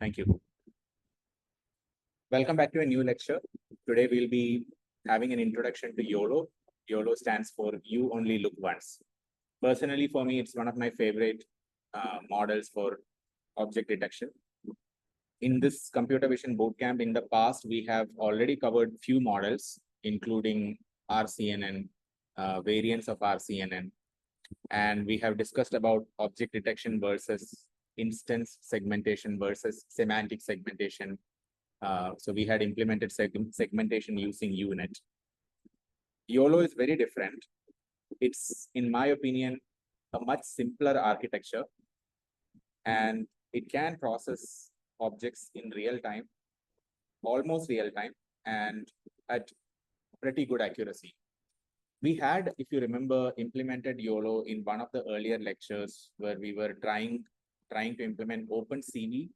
Thank you. Welcome back to a new lecture. Today we'll be having an introduction to YOLO. YOLO stands for You Only Look Once. Personally, for me, it's one of my favorite models for object detection. In this computer vision bootcamp in the past, we have already covered few models, including RCNN, variants of RCNN. And we have discussed about object detection versus instance segmentation versus semantic segmentation. So we had implemented segmentation using UNet. YOLO is very different. It's, in my opinion, a much simpler architecture, and it can process objects in real time, almost real time, and at pretty good accuracy. We had, if you remember, implemented YOLO in one of the earlier lectures where we were trying to implement OpenCV,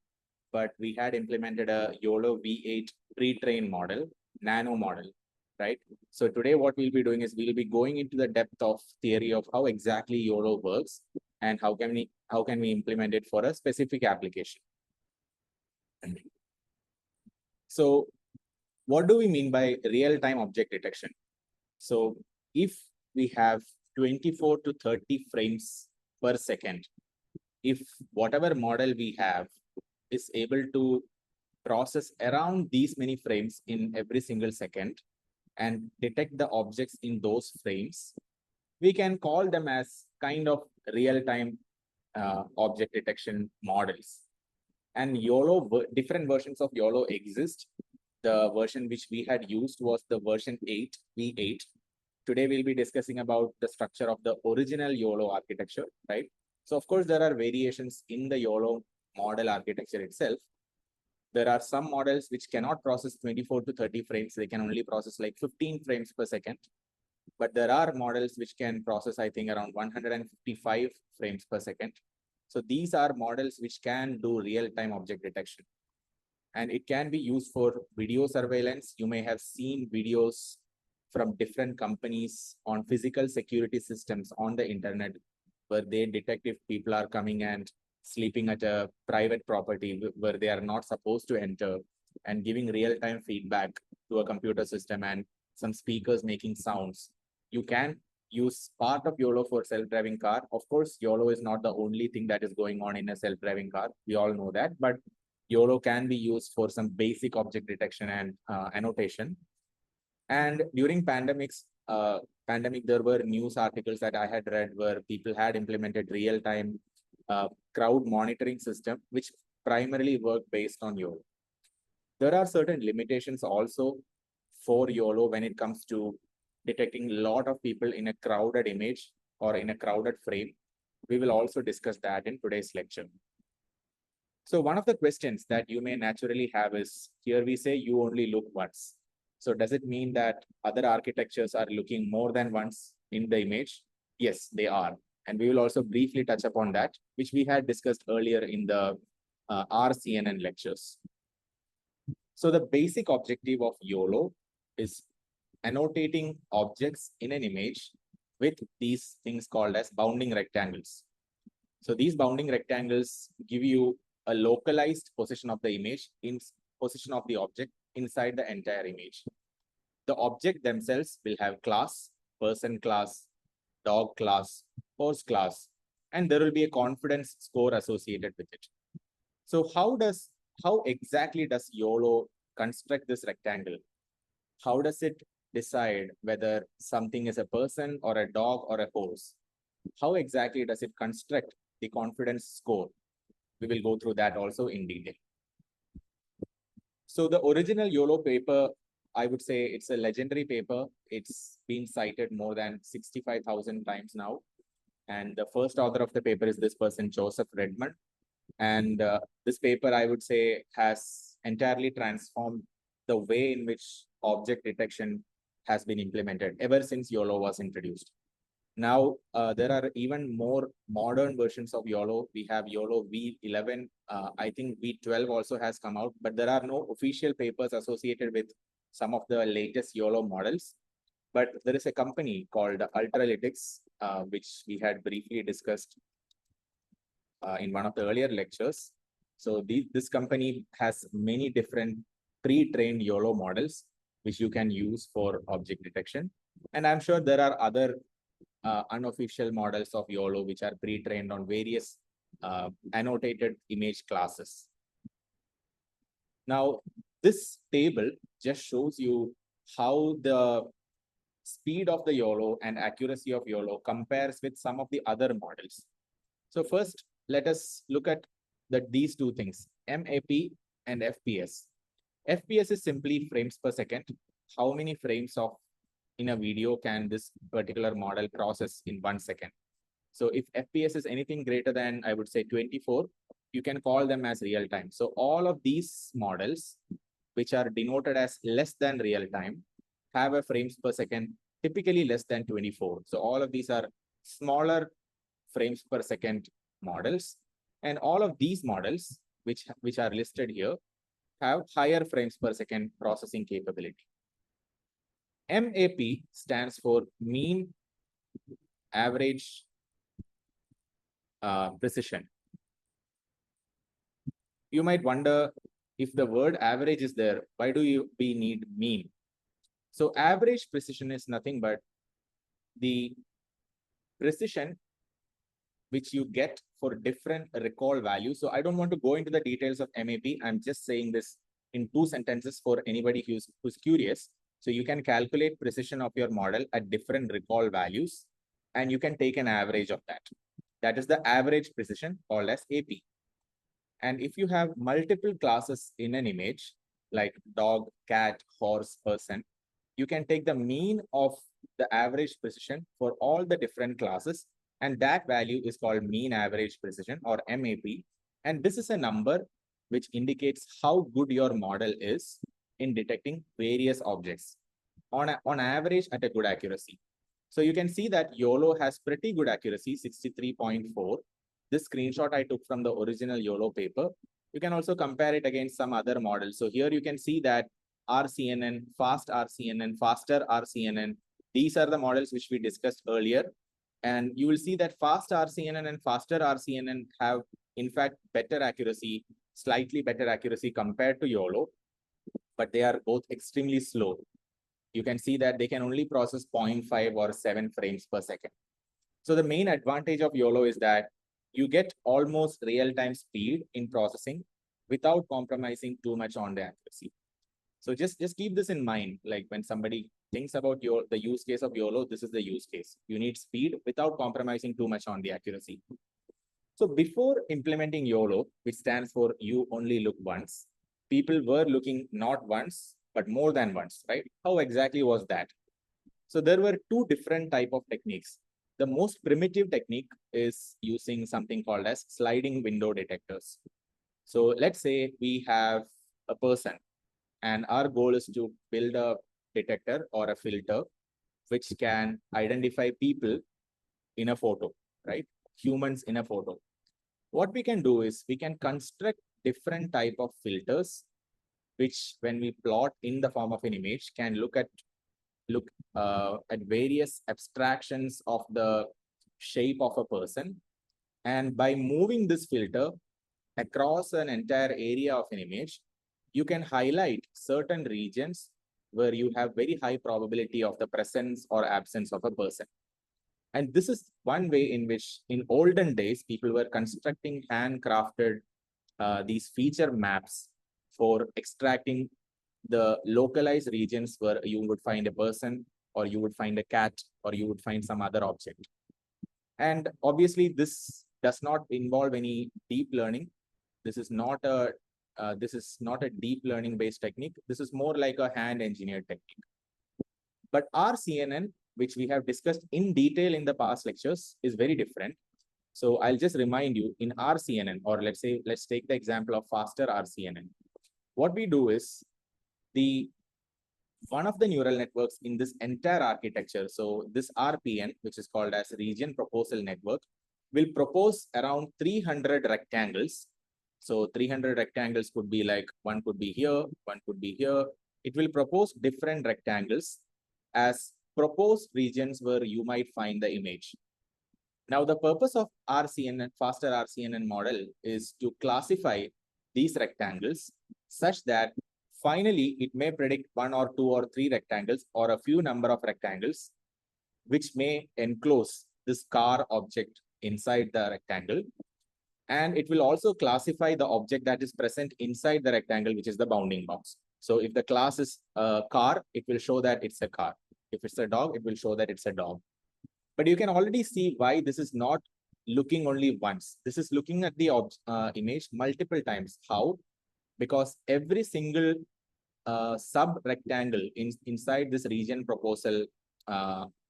but we had implemented a YOLO V8 pre-trained model, nano model, right? So today what we'll be doing is we'll be going into the depth of theory of how exactly YOLO works and how can we implement it for a specific application. So what do we mean by real-time object detection? So if we have 24 to 30 frames per second, if whatever model we have is able to process around these many frames in every single second and detect the objects in those frames, we can call them as kind of real-time object detection models. And YOLO, different versions of YOLO exist. The version which we had used was the version 8, V8. Today we'll be discussing about the structure of the original YOLO architecture, right? So of course, there are variations in the YOLO model architecture itself. There are some models which cannot process 24 to 30 frames. They can only process like 15 frames per second. But there are models which can process, I think, around 155 frames per second. So these are models which can do real-time object detection. And it can be used for video surveillance. You may have seen videos from different companies on physical security systems on the internet, where they detect if people are coming and sleeping at a private property where they are not supposed to enter, and giving real-time feedback to a computer system and some speakers making sounds. You can use part of YOLO for self-driving car. Of course, YOLO is not the only thing that is going on in a self-driving car. We all know that, but YOLO can be used for some basic object detection and annotation. And during pandemic, there were news articles that I had read where people had implemented real-time crowd monitoring system, which primarily work based on YOLO. There are certain limitations also for YOLO when it comes to detecting a lot of people in a crowded image or in a crowded frame. We will also discuss that in today's lecture. So one of the questions that you may naturally have is, here we say you only look once. So does it mean that other architectures are looking more than once in the image? Yes, they are. And we will also briefly touch upon that, which we had discussed earlier in the RCNN lectures. So the basic objective of YOLO is annotating objects in an image with these things called as bounding rectangles. So these bounding rectangles give you a localized position of the image in position of the object inside the entire image. The object themselves will have class, person class, dog class, horse class, and there will be a confidence score associated with it. So how exactly does YOLO construct this rectangle? How does it decide whether something is a person or a dog or a horse? How exactly does it construct the confidence score? We will go through that also in detail. So the original YOLO paper, I would say it's a legendary paper. It's been cited more than 65,000 times now. And the first author of the paper is this person, Joseph Redmond. And this paper, I would say, has entirely transformed the way in which object detection has been implemented ever since YOLO was introduced. Now, there are even more modern versions of YOLO. We have YOLO V11. I think V12 also has come out, but there are no official papers associated with some of the latest YOLO models. But there is a company called Ultralytics, which we had briefly discussed in one of the earlier lectures. So this company has many different pre-trained YOLO models, which you can use for object detection. And I'm sure there are other unofficial models of YOLO, which are pre-trained on various annotated image classes. Now, this table just shows you how the speed of the YOLO and accuracy of YOLO compares with some of the other models. So first, let us look at these two things, MAP and FPS. FPS is simply frames per second. How many frames of in a video can this particular model process in 1 second? So if FPS is anything greater than, I would say 24, you can call them as real time. So all of these models, which are denoted as less than real time, have a frames per second, typically less than 24. So all of these are smaller frames per second models. And all of these models, which are listed here, have higher frames per second processing capability. MAP stands for mean average precision. You might wonder, if the word average is there, why do we need mean? So average precision is nothing but the precision which you get for different recall values. So I don't want to go into the details of MAP. I'm just saying this in 2 sentences for anybody who's curious. So you can calculate precision of your model at different recall values, and you can take an average of that. That is the average precision, called as AP. And if you have multiple classes in an image, like dog, cat, horse, person, you can take the mean of the average precision for all the different classes, and that value is called mean average precision, or MAP. And this is a number which indicates how good your model is in detecting various objects on average at a good accuracy. So you can see that YOLO has pretty good accuracy, 63.4. This screenshot I took from the original YOLO paper. You can also compare it against some other models. So here you can see that RCNN, fast RCNN, faster RCNN, these are the models which we discussed earlier. And you will see that fast RCNN and faster RCNN have, in fact, better accuracy, slightly better accuracy compared to YOLO, but they are both extremely slow. You can see that they can only process 0.5 or 7 frames per second. So the main advantage of YOLO is that you get almost real-time speed in processing without compromising too much on the accuracy. So just keep this in mind. Like when somebody thinks about the use case of YOLO, this is the use case. You need speed without compromising too much on the accuracy. So before implementing YOLO, which stands for you only look once, people were looking not once, but more than once, right? How exactly was that? So there were 2 different type of techniques. The most primitive technique is using something called as sliding window detectors. So let's say we have a person, and our goal is to build a detector or a filter which can identify people in a photo, right? Humans in a photo. What we can do is we can construct different type of filters, which when we plot in the form of an image can look at various abstractions of the shape of a person. And by moving this filter across an entire area of an image, you can highlight certain regions where you have very high probability of the presence or absence of a person. And this is one way in which in olden days, people were constructing handcrafted these feature maps for extracting the localized regions where you would find a person, or you would find a cat, or you would find some other object. And obviously, this does not involve any deep learning. This is not a deep learning based technique. This is more like a hand engineered technique. But RCNN, which we have discussed in detail in the past lectures, is very different. So I'll just remind you, in RCNN, or let's take the example of faster RCNN. What we do is one of the neural networks in this entire architecture, so this RPN, which is called as region proposal network, will propose around 300 rectangles. So 300 rectangles could be like, one could be here, one could be here. It will propose different rectangles as proposed regions where you might find the image. Now, the purpose of RCNN, faster RCNN model, is to classify these rectangles such that finally it may predict 1 or 2 or 3 rectangles or a few number of rectangles which may enclose this car object inside the rectangle. And it will also classify the object that is present inside the rectangle, which is the bounding box. So if the class is a car, it will show that it's a car. If it's a dog, it will show that it's a dog. But you can already see why this is not looking only once. This is looking at the image multiple times. How? Because every single sub-rectangle inside this region proposal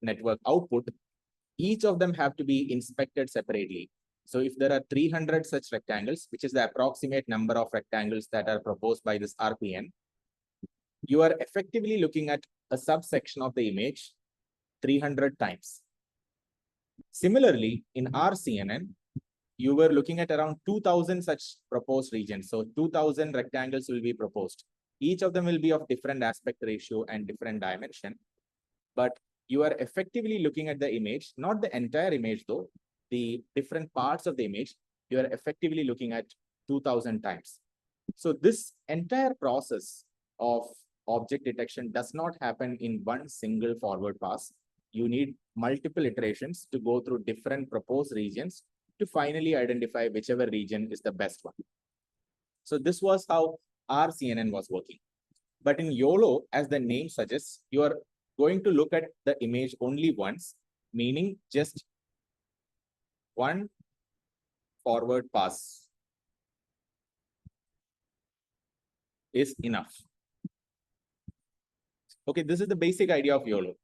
network output, each of them have to be inspected separately. So if there are 300 such rectangles, which is the approximate number of rectangles that are proposed by this RPN, you are effectively looking at a subsection of the image 300 times. Similarly, in RCNN, you were looking at around 2000 such proposed regions. So 2000 rectangles will be proposed. Each of them will be of different aspect ratio and different dimension. But you are effectively looking at the image, not the entire image though, the different parts of the image, you are effectively looking at 2000 times. So this entire process of object detection does not happen in one single forward pass. You need multiple iterations to go through different proposed regions to finally identify whichever region is the best one. So this was how RCNN was working. But in YOLO, as the name suggests, you are going to look at the image only once, meaning just one forward pass is enough. Okay, this is the basic idea of YOLO.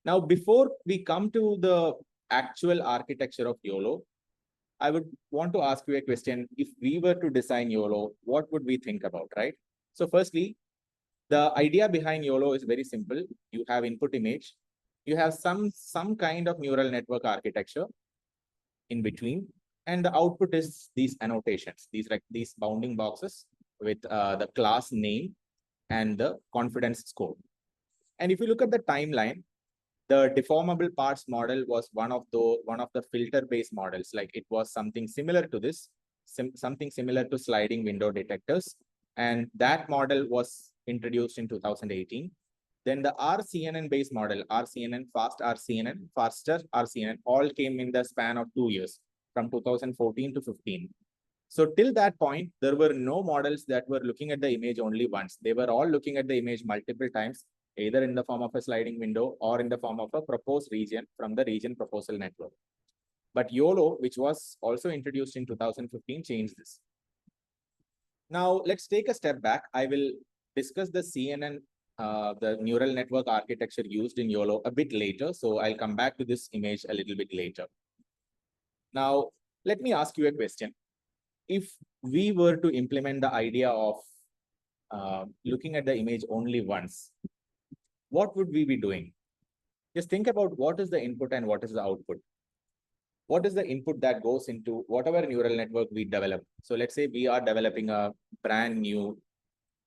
Now, before we come to the actual architecture of YOLO, I would want to ask you a question. If we were to design YOLO, what would we think about, right? So firstly, the idea behind YOLO is very simple. You have input image. You have some kind of neural network architecture in between. And the output is these annotations, these bounding boxes with the class name and the confidence score. And if you look at the timeline, the deformable parts model was one of the filter-based models. Like it was something similar to this, something similar to sliding window detectors. And that model was introduced in 2018. Then the RCNN-based model, RCNN, faster RCNN, all came in the span of 2 years, from 2014 to 15. So till that point, there were no models that were looking at the image only once. They were all looking at the image multiple times, either in the form of a sliding window or in the form of a proposed region from the region proposal network. But YOLO, which was also introduced in 2015, changed this. Now, let's take a step back. I will discuss the CNN, the neural network architecture used in YOLO a bit later. So I'll come back to this image a little bit later. Now, let me ask you a question. If we were to implement the idea of looking at the image only once, what would we be doing? Just think about what is the input and what is the output. What is the input that goes into whatever neural network we develop? So let's say we are developing a brand new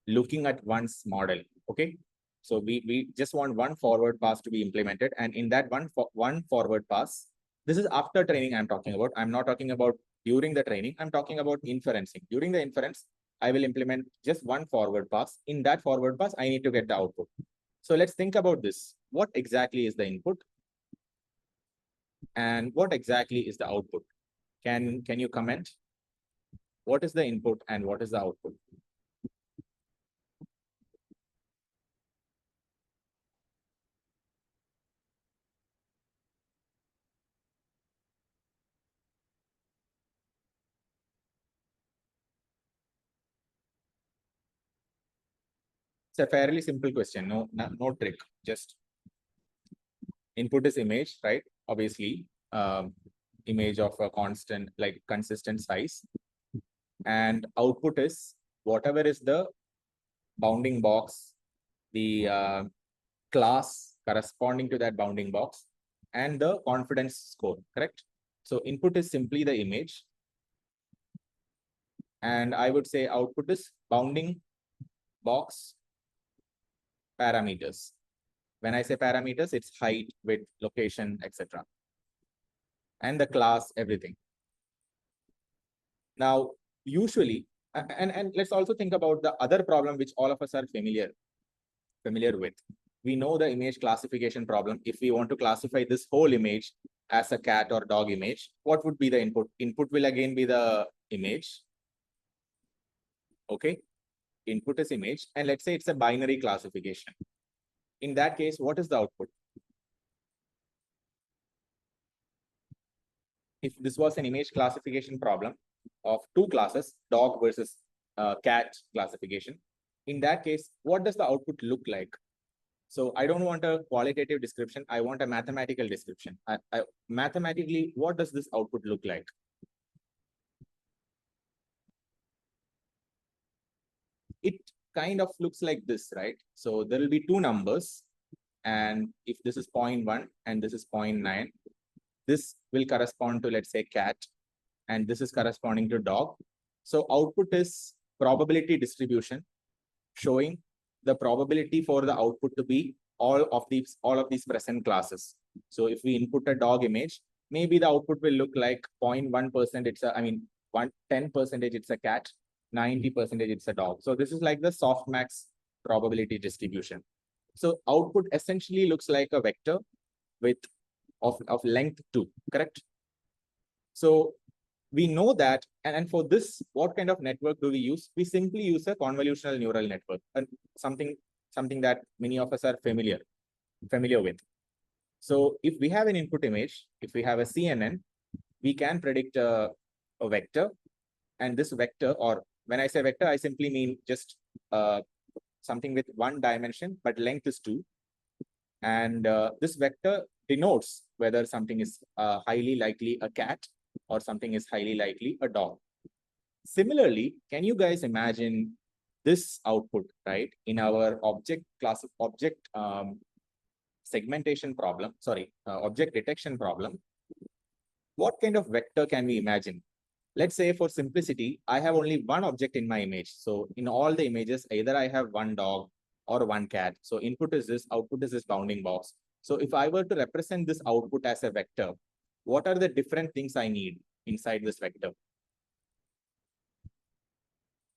looking at once model, okay? So we just want one forward pass to be implemented. And in that one forward pass, this is after training I'm talking about. I'm not talking about during the training. I'm talking about inferencing. During the inference, I will implement just one forward pass. In that forward pass, I need to get the output. So let's think about this. What exactly is the input? And what exactly is the output? Can you comment? What is the input and what is the output? It's a fairly simple question. No trick. Just input is image, right? Obviously, image of a constant, like consistent size. And output is whatever is the bounding box, the class corresponding to that bounding box, and the confidence score, correct? So input is simply the image. And I would say output is bounding box parameters. When I say parameters, it's height, width, location, etc. And the class, everything. Now, usually And let's also think about the other problem which all of us are familiar with. We know the image classification problem. If we want to classify this whole image as a cat or dog image, what would be the input? Input will again be the image. Okay, input is image, and let's say it's a binary classification. In that case, what is the output? If this was an image classification problem of two classes, dog versus cat classification, in that case, what does the output look like? So I don't want a qualitative description. I want a mathematical description. Mathematically, what does this output look like? It kind of looks like this, right? So there will be two numbers. And if this is 0.1 and this is 0.9, this will correspond to, let's say, cat, and this is corresponding to dog. So output is probability distribution, showing the probability for the output to be all of these present classes. So if we input a dog image, maybe the output will look like 0.1% it's a, 10% it's a cat, 90% it's a dog. So this is like the softmax probability distribution. So output essentially looks like a vector with of length 2, correct? So we know that, and for this, what kind of network do we use? We simply use a convolutional neural network, and something that many of us are familiar with. So if we have an input image, if we have a CNN, we can predict a vector, and this vector, or when I say vector, I simply mean just something with one dimension, but length is 2. And this vector denotes whether something is highly likely a cat or something is highly likely a dog. Similarly, can you guys imagine this output, right, in our object segmentation problem, object detection problem? What kind of vector can we imagine? Let's say for simplicity, I have only one object in my image. So in all the images, either I have one dog or one cat. So input is this, output is this bounding box. So if I were to represent this output as a vector, what are the different things I need inside this vector?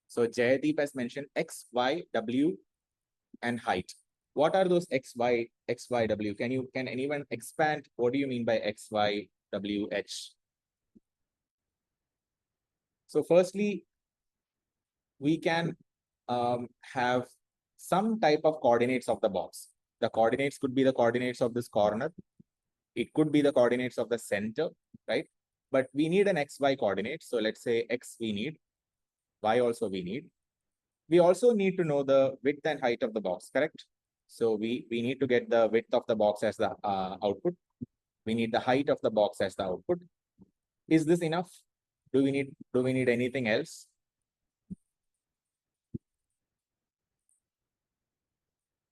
So Jayadeep has mentioned X, Y, W, and height. What are those X, Y, W? Can anyone expand? What do you mean by X, Y, W, H? So firstly, we can have some type of coordinates of the box. The coordinates could be the coordinates of this corner. It could be the coordinates of the center, right? But we need an XY coordinate. So let's say X we need, Y also we need. We also need to know the width and height of the box, correct? So we need to get the width of the box as the output. We need the height of the box as the output. Is this enough? Do we need anything else?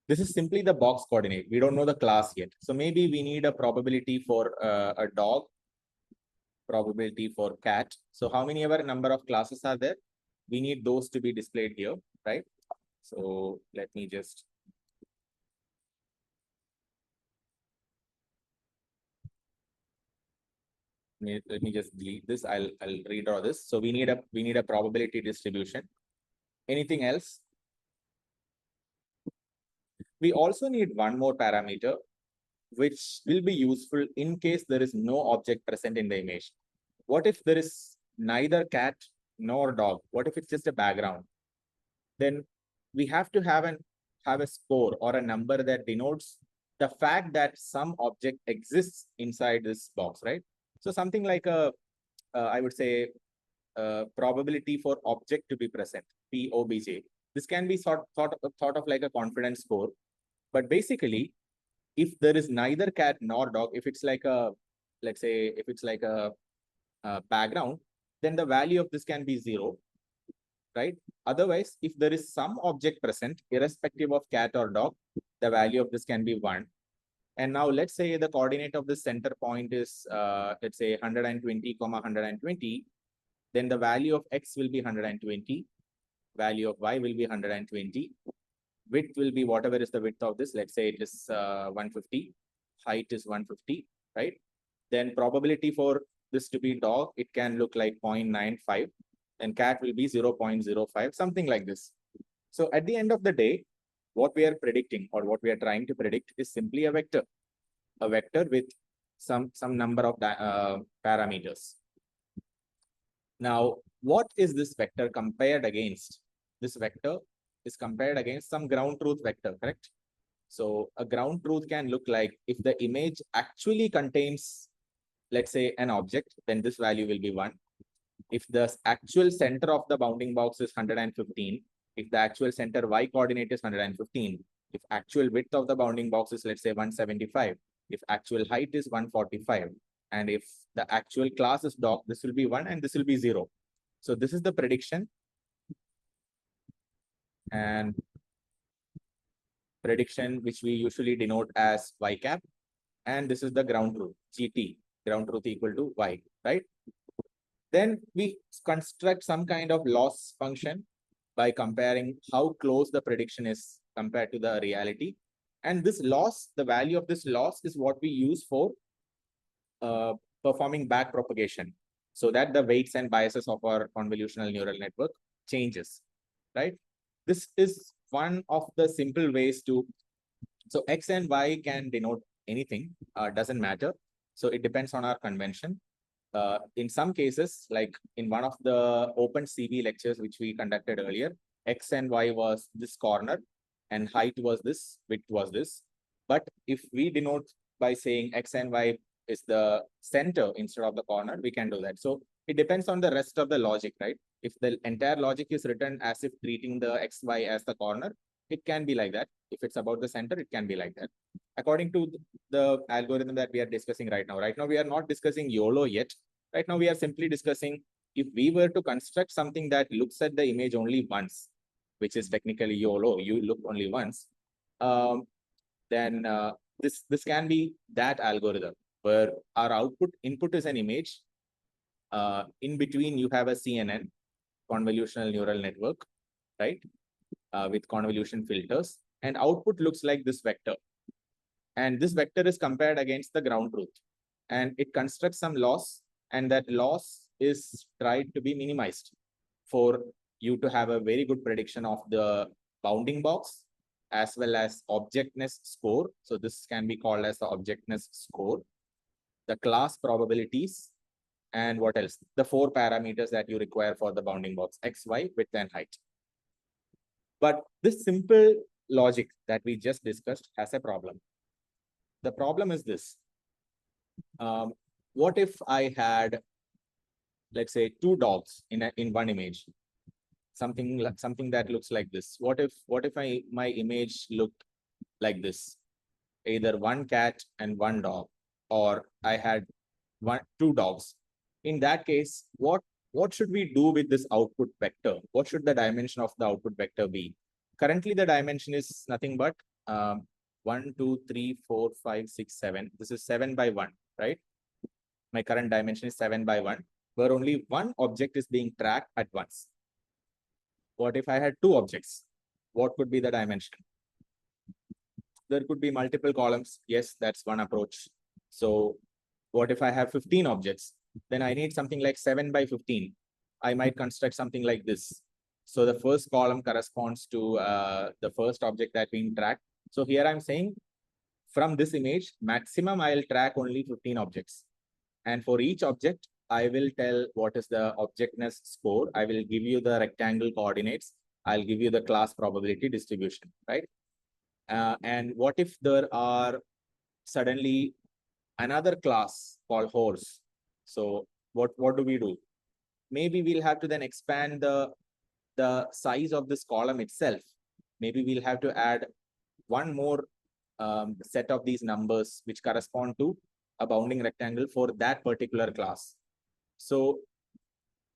This is simply the box coordinate. We don't know the class yet. So maybe we need a probability for a dog, probability for cat. So how many ever number of classes are there? We need those to be displayed here, right? So let me just delete this. I'll redraw this. So we need a probability distribution. Anything else? We also need one more parameter, which will be useful in case there is no object present in the image. What if there is neither cat nor dog? What if it's just a background? Then we have to have a score or a number that denotes the fact that some object exists inside this box, right? So something like I would say, probability for object to be present, POBJ. This can be thought of like a confidence score. But basically, if there is neither cat nor dog, if it's like a, let's say, if it's like a background, then the value of this can be 0, right? Otherwise, if there is some object present, irrespective of cat or dog, the value of this can be 1. And now let's say the coordinate of the center point is, let's say 120, 120. Then the value of X will be 120. Value of Y will be 120. Width will be whatever is the width of this. Let's say it is 150. Height is 150, right? Then probability for this to be dog, it can look like 0.95. then cat will be 0.05, something like this. So at the end of the day, what we are predicting or what we are trying to predict is simply a vector with some number of parameters. Now, what is this vector compared against? This vector is compared against some ground truth vector, correct? So a ground truth can look like if the image actually contains, let's say, an object, then this value will be 1. If the actual center of the bounding box is 115, if the actual center y coordinate is 115, if actual width of the bounding box is, let's say, 175, if actual height is 145, and if the actual class is dog, this will be 1 and this will be 0. So this is the prediction. And prediction, which we usually denote as y cap. And this is the ground truth, GT, ground truth equal to y, right? Then we construct some kind of loss function by comparing how close the prediction is compared to the reality. And this loss, the value of this loss is what we use for performing back propagation, so that the weights and biases of our convolutional neural network changes, right? This is one of the simple ways to, so X and Y can denote anything, doesn't matter. So it depends on our convention. In some cases, like in one of the open CV lectures, which we conducted earlier, X and Y was this corner and height was this, width was this. But if we denote by saying X and Y is the center instead of the corner, we can do that. So it depends on the rest of the logic, right? If the entire logic is written as if treating the XY as the corner, it can be like that. If it's about the center, it can be like that. According to the algorithm that we are discussing right now. Right now, we are not discussing YOLO yet. Right now, we are simply discussing if we were to construct something that looks at the image only once, which is technically YOLO, you look only once, then this can be that algorithm where our input is an image. In between, you have a CNN, convolutional neural network, right? With convolution filters, and output looks like this vector. And this vector is compared against the ground truth. And it constructs some loss, and that loss is tried to be minimized for you to have a very good prediction of the bounding box as well as objectness score. So this can be called as the objectness score, the class probabilities, and what else? The 4 parameters that you require for the bounding box, X, Y, width, and height. But this simple logic that we just discussed has a problem. The problem is this. What if I had, let's say, 2 dogs in one image? Something that looks like this. What if my image looked like this? Either 1 cat and 1 dog, or I had 2 dogs. In that case, what should we do with this output vector? What should the dimension of the output vector be? Currently, the dimension is nothing but 1, 2, 3, 4, 5, 6, 7. This is 7 by 1, right? My current dimension is 7 by 1, where only one object is being tracked at once. What if I had 2 objects? What could be the dimension? There could be multiple columns. Yes, that's one approach. So what if I have 15 objects? Then I need something like 7 by 15. I might construct something like this. So the first column corresponds to the first object that being tracked. So here I'm saying from this image, maximum I'll track only 15 objects. And for each object, I will tell what is the objectness score. I will give you the rectangle coordinates. I'll give you the class probability distribution, right? And what if there are suddenly another class called horse? So what do we do? Maybe we'll have to then expand the size of this column itself. Maybe we'll have to add one more set of these numbers which correspond to a bounding rectangle for that particular class. So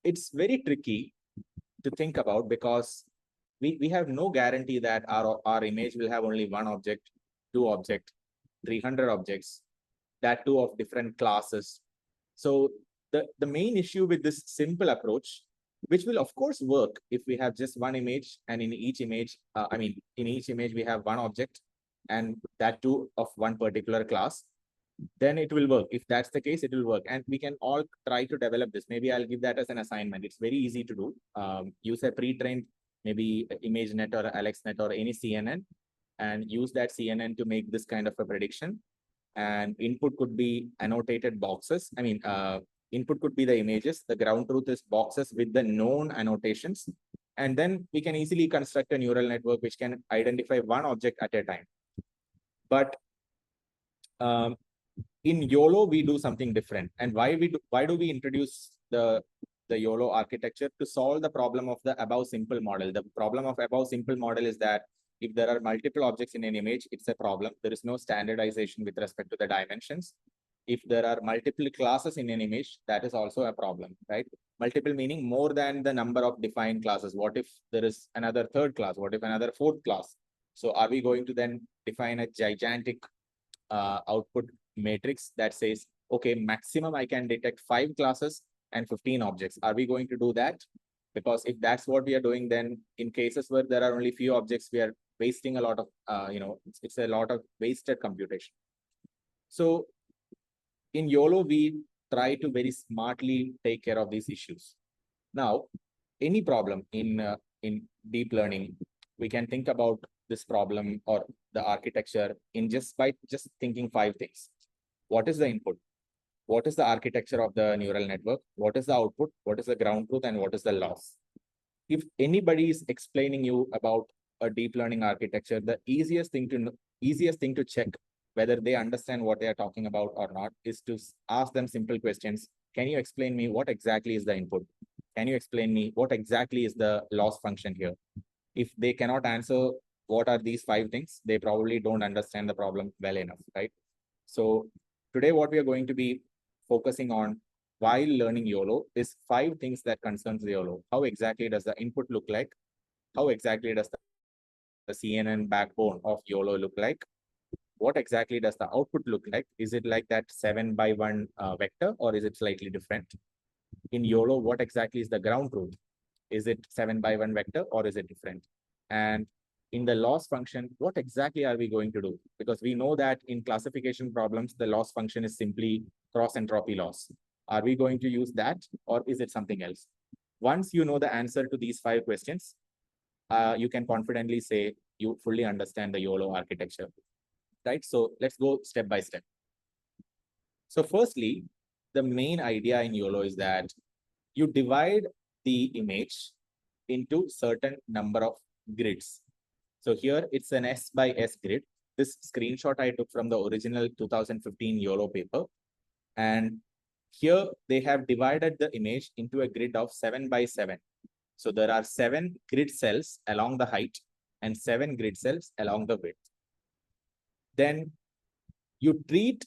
it's very tricky to think about because we have no guarantee that our image will have only 1 object, 2 object, 300 objects, that too of different classes. So the main issue with this simple approach, which will of course work if we have just one image, and in each image, in each image we have 1 object, and that too of one particular class. then it will work. If that's the case, it will work. And we can all try to develop this. Maybe I'll give that as an assignment. It's very easy to do. Use a pre-trained, maybe ImageNet or AlexNet or any CNN, and use that CNN to make this kind of a prediction. And input could be annotated boxes. I mean, input could be the images. The ground truth is boxes with the known annotations. And then we can easily construct a neural network which can identify one object at a time. But in YOLO, we do something different. And why do we introduce the YOLO architecture? To solve the problem of the above simple model. The problem of above simple model is that if there are multiple objects in an image, it's a problem. There is no standardization with respect to the dimensions. If there are multiple classes in an image, that is also a problem, right? Multiple meaning more than the number of defined classes. What if there is another third class? What if another fourth class? So are we going to then define a gigantic output matrix that says, okay, maximum I can detect 5 classes and 15 objects? Are we going to do that? Because if that's what we are doing, then in cases where there are only few objects, we are wasting a lot of, it's a lot of wasted computation. So in YOLO, we try to very smartly take care of these issues. Now, any problem in deep learning, we can think about this problem or the architecture in just thinking 5 things. What is the input? What is the architecture of the neural network? What is the output? What is the ground truth? And what is the loss? If anybody is explaining you about a deep learning architecture, the easiest thing to check whether they understand what they are talking about or not is to ask them simple questions. Can you explain me what exactly is the input? Can you explain me what exactly is the loss function here? If they cannot answer what are these 5 things, they probably don't understand the problem well enough, right? So today what we are going to be focusing on while learning YOLO is 5 things that concerns the YOLO. How exactly does the input look like? How exactly does the CNN backbone of YOLO look like? What exactly does the output look like? Is it like that 7x1 vector, or is it slightly different? In YOLO, what exactly is the ground truth? Is it 7x1 vector, or is it different? And in the loss function, what exactly are we going to do? Because we know that in classification problems, the loss function is simply cross entropy loss. Are we going to use that, or is it something else? Once you know the answer to these 5 questions, you can confidently say you fully understand the YOLO architecture, right? So let's go step by step. So firstly, the main idea in YOLO is that you divide the image into certain number of grids. So here it's an S by S grid. This screenshot I took from the original 2015 YOLO paper. And here they have divided the image into a grid of 7x7. So there are 7 grid cells along the height and 7 grid cells along the width. Then you treat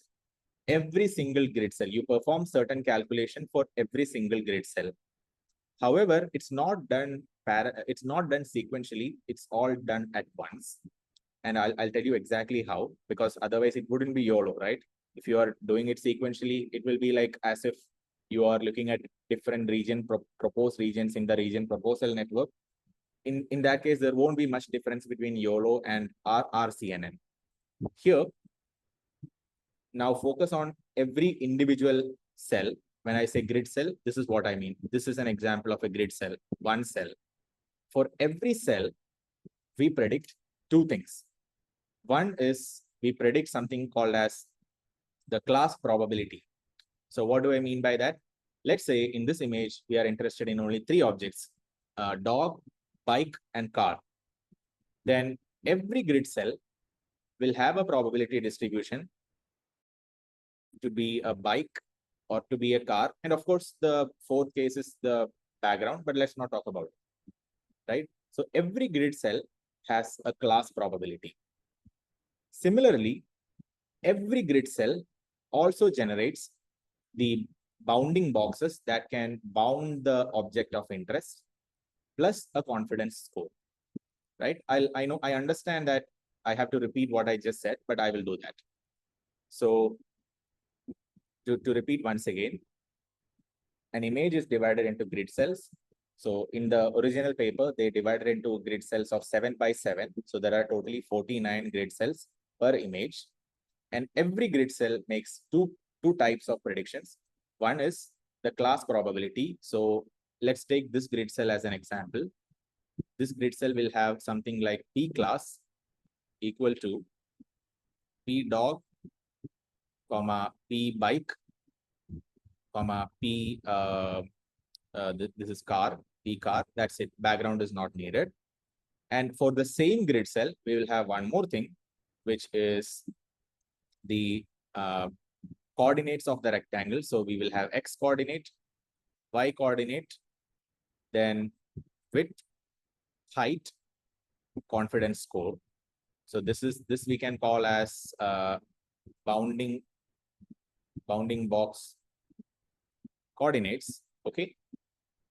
every single grid cell. You perform certain calculation for every single grid cell. However, it's not done sequentially. It's all done at once. And I'll tell you exactly how, because otherwise it wouldn't be YOLO, right? If you are doing it sequentially, it will be like as if you are looking at different proposed regions in the region proposal network. In that case, there won't be much difference between YOLO and RCNN. Here, now focus on every individual cell. When I say grid cell, this is what I mean. This is an example of a grid cell, one cell. For every cell, we predict 2 things. One is we predict something called as the class probability. So what do I mean by that? Let's say in this image, we are interested in only 3 objects, dog, bike, and car. Then every grid cell will have a probability distribution to be a bike or to be a car. And of course, the 4th case is the background, but let's not talk about it, right? So every grid cell has a class probability. Similarly, every grid cell also generates the bounding boxes that can bound the object of interest plus a confidence score, right? I understand that I have to repeat what I just said, but I will do that. So to repeat once again, an image is divided into grid cells. So in the original paper, they divided into grid cells of 7x7. So there are totally 49 grid cells per image. And every grid cell makes two types of predictions. One is the class probability. So let's take this grid cell as an example. This grid cell will have something like P class equal to P dog, comma, P bike, comma, P, this is car, P car. That's it. Background is not needed. And for the same grid cell, we will have one more thing, which is the coordinates of the rectangle. So we will have X coordinate, Y coordinate, then width, height, confidence score. So this we can call as bounding box coordinates. Okay,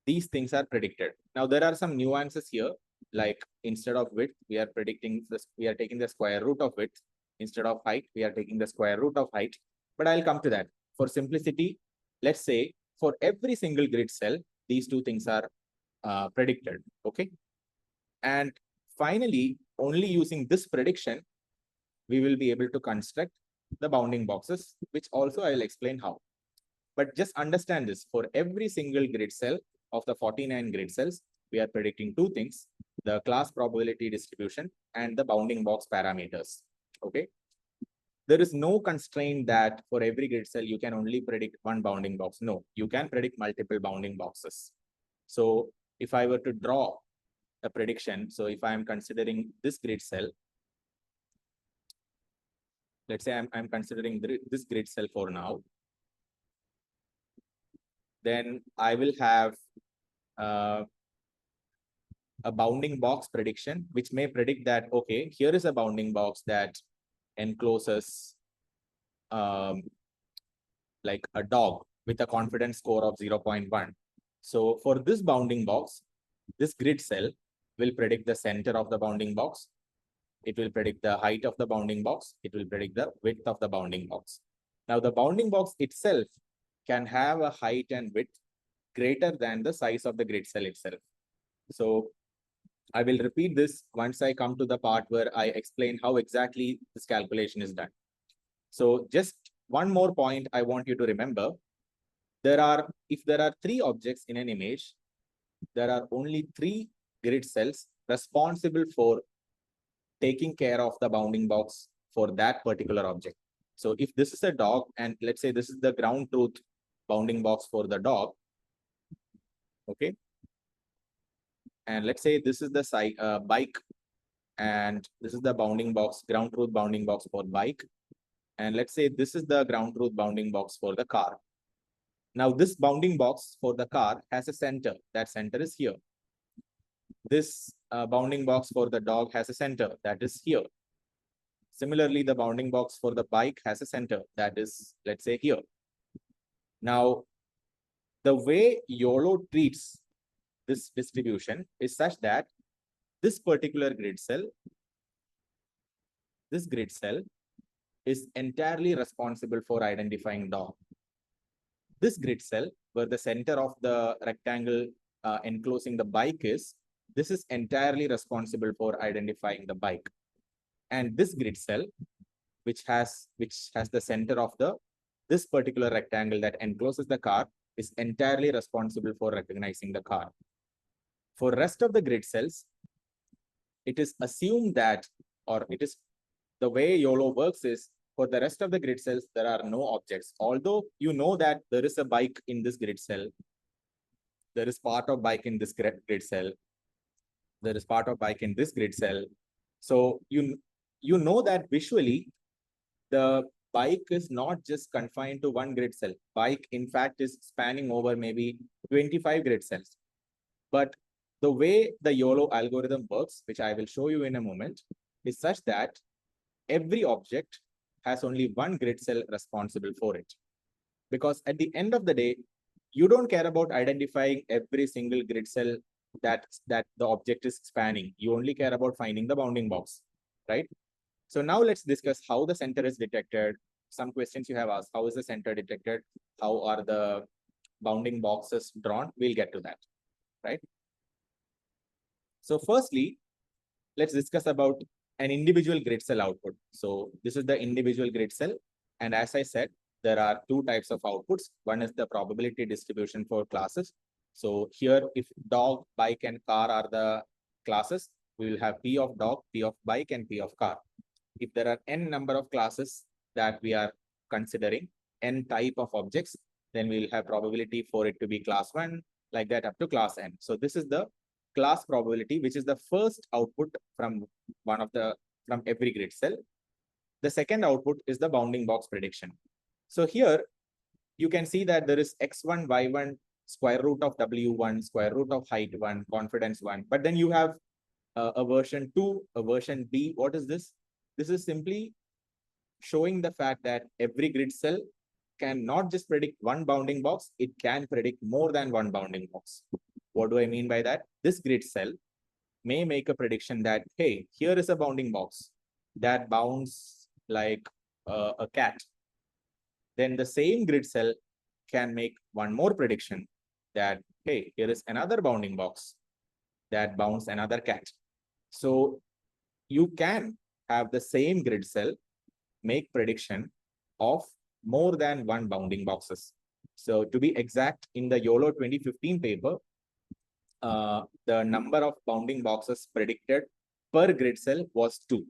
these things are predicted. Now there are some nuances here. Like instead of width, we are predicting this. We are taking the square root of width. Instead of height, we are taking the square root of height. But I'll come to that. For simplicity, let's say for every single grid cell, these two things are predicted. Okay. And finally, only using this prediction, we will be able to construct the bounding boxes, which also I will explain how. But just understand this, for every single grid cell of the 49 grid cells, we are predicting two things, the class probability distribution and the bounding box parameters. Okay. There is no constraint that for every grid cell, you can only predict one bounding box. No, you can predict multiple bounding boxes. So if I were to draw a prediction, so if I'm considering this grid cell, let's say I'm considering this grid cell for now, then I will have a bounding box prediction, which may predict that, okay, here is a bounding box that encloses like a dog with a confidence score of 0.1. So for this bounding box, this grid cell will predict the center of the bounding box. It will predict the height of the bounding box. It will predict the width of the bounding box. Now the bounding box itself can have a height and width greater than the size of the grid cell itself. So I will repeat this once I come to the part where I explain how exactly this calculation is done. So just one more point I want you to remember. If there are three objects in an image, there are only three grid cells responsible for taking care of the bounding box for that particular object. So if this is a dog, and let's say this is the ground truth bounding box for the dog, okay? And let's say this is the bike, and this is the bounding box, ground truth bounding box for bike. And let's say this is the ground truth bounding box for the car. Now this bounding box for the car has a center. That center is here. This bounding box for the dog has a center. That is here. Similarly, the bounding box for the bike has a center. That is, let's say, here. Now, the way YOLO treats this distribution is such that this particular grid cell, is entirely responsible for identifying dog. This grid cell, where the center of the rectangle enclosing the bike is, this is entirely responsible for identifying the bike. And this grid cell, which has the center of this particular rectangle that encloses the car, is entirely responsible for recognizing the car. For rest of the grid cells, it is assumed that, or it is the way YOLO works is, for the rest of the grid cells, there are no objects. Although you know that there is a bike in this grid cell, there is part of bike in this grid cell, there is part of bike in this grid cell. So you know that visually, the bike is not just confined to one grid cell. Bike, in fact, is spanning over maybe 25 grid cells. But the way the YOLO algorithm works, which I will show you in a moment, is such that every object has only one grid cell responsible for it. Because at the end of the day, you don't care about identifying every single grid cell that the object is spanning. You only care about finding the bounding box, right? So now let's discuss how the center is detected. Some questions you have asked, how is the center detected? How are the bounding boxes drawn? We'll get to that, right? So firstly, let's discuss about an individual grid cell output. So this is the individual grid cell. And as I said, there are two types of outputs. One is the probability distribution for classes. So here, if dog, bike, and car are the classes, we will have P of dog, P of bike, and P of car. If there are n number of classes that we are considering, n type of objects, then we will have probability for it to be class 1, like that up to class n. So this is the class probability, which is the first output from from every grid cell. The second output is the bounding box prediction. So here you can see that there is x1, y1, square root of w1, square root of height 1, confidence 1. But then you have a version 2, a version b. What is this? This is simply showing the fact that every grid cell can not just predict one bounding box, it can predict more than one bounding box. What do I mean by that? This grid cell may make a prediction that, hey, here is a bounding box that bounds like a cat. Then the same grid cell can make one more prediction that, hey, here is another bounding box that bounds another cat. So you can have the same grid cell make prediction of more than one bounding boxes. So to be exact, in the YOLO 2015 paper, the number of bounding boxes predicted per grid cell was 2.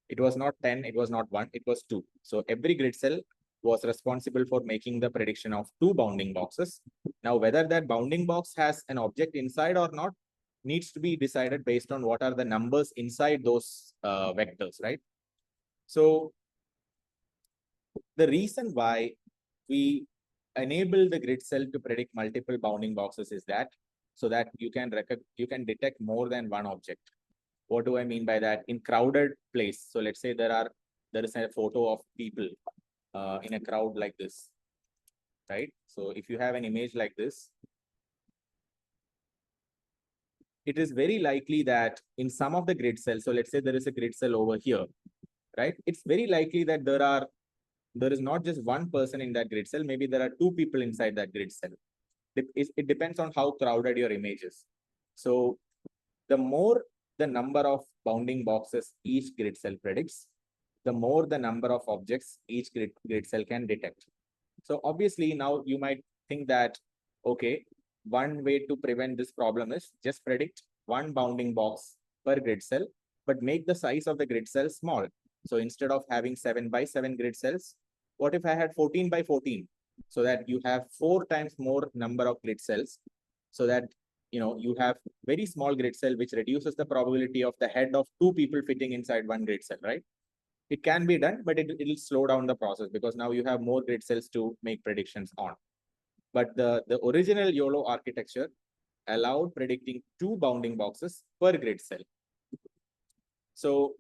It was not 10, it was not 1, it was 2. So every grid cell was responsible for making the prediction of 2 bounding boxes. Now, whether that bounding box has an object inside or not needs to be decided based on what are the numbers inside those vectors, right? So the reason why we enable the grid cell to predict multiple bounding boxes is that so that you can detect more than one object. What do I mean by that? In crowded place, so let's say there is a photo of people in a crowd like this, right? So if you have an image like this, it is very likely that in some of the grid cells, so let's say there is a grid cell over here, right? It's very likely that there is not just one person in that grid cell. Maybe there are 2 people inside that grid cell. It depends on how crowded your image is. So the more the number of bounding boxes each grid cell predicts, the more the number of objects each grid cell can detect. So obviously now you might think that, okay, one way to prevent this problem is just predict one bounding box per grid cell, but make the size of the grid cell small. So instead of having 7 by 7 grid cells, what if I had 14 by 14? So that you have 4 times more number of grid cells, so that you have very small grid cell, which reduces the probability of the head of 2 people fitting inside one grid cell, right? It can be done, but it'll slow down the process because now you have more grid cells to make predictions on. But the original YOLO architecture allowed predicting 2 bounding boxes per grid cell. So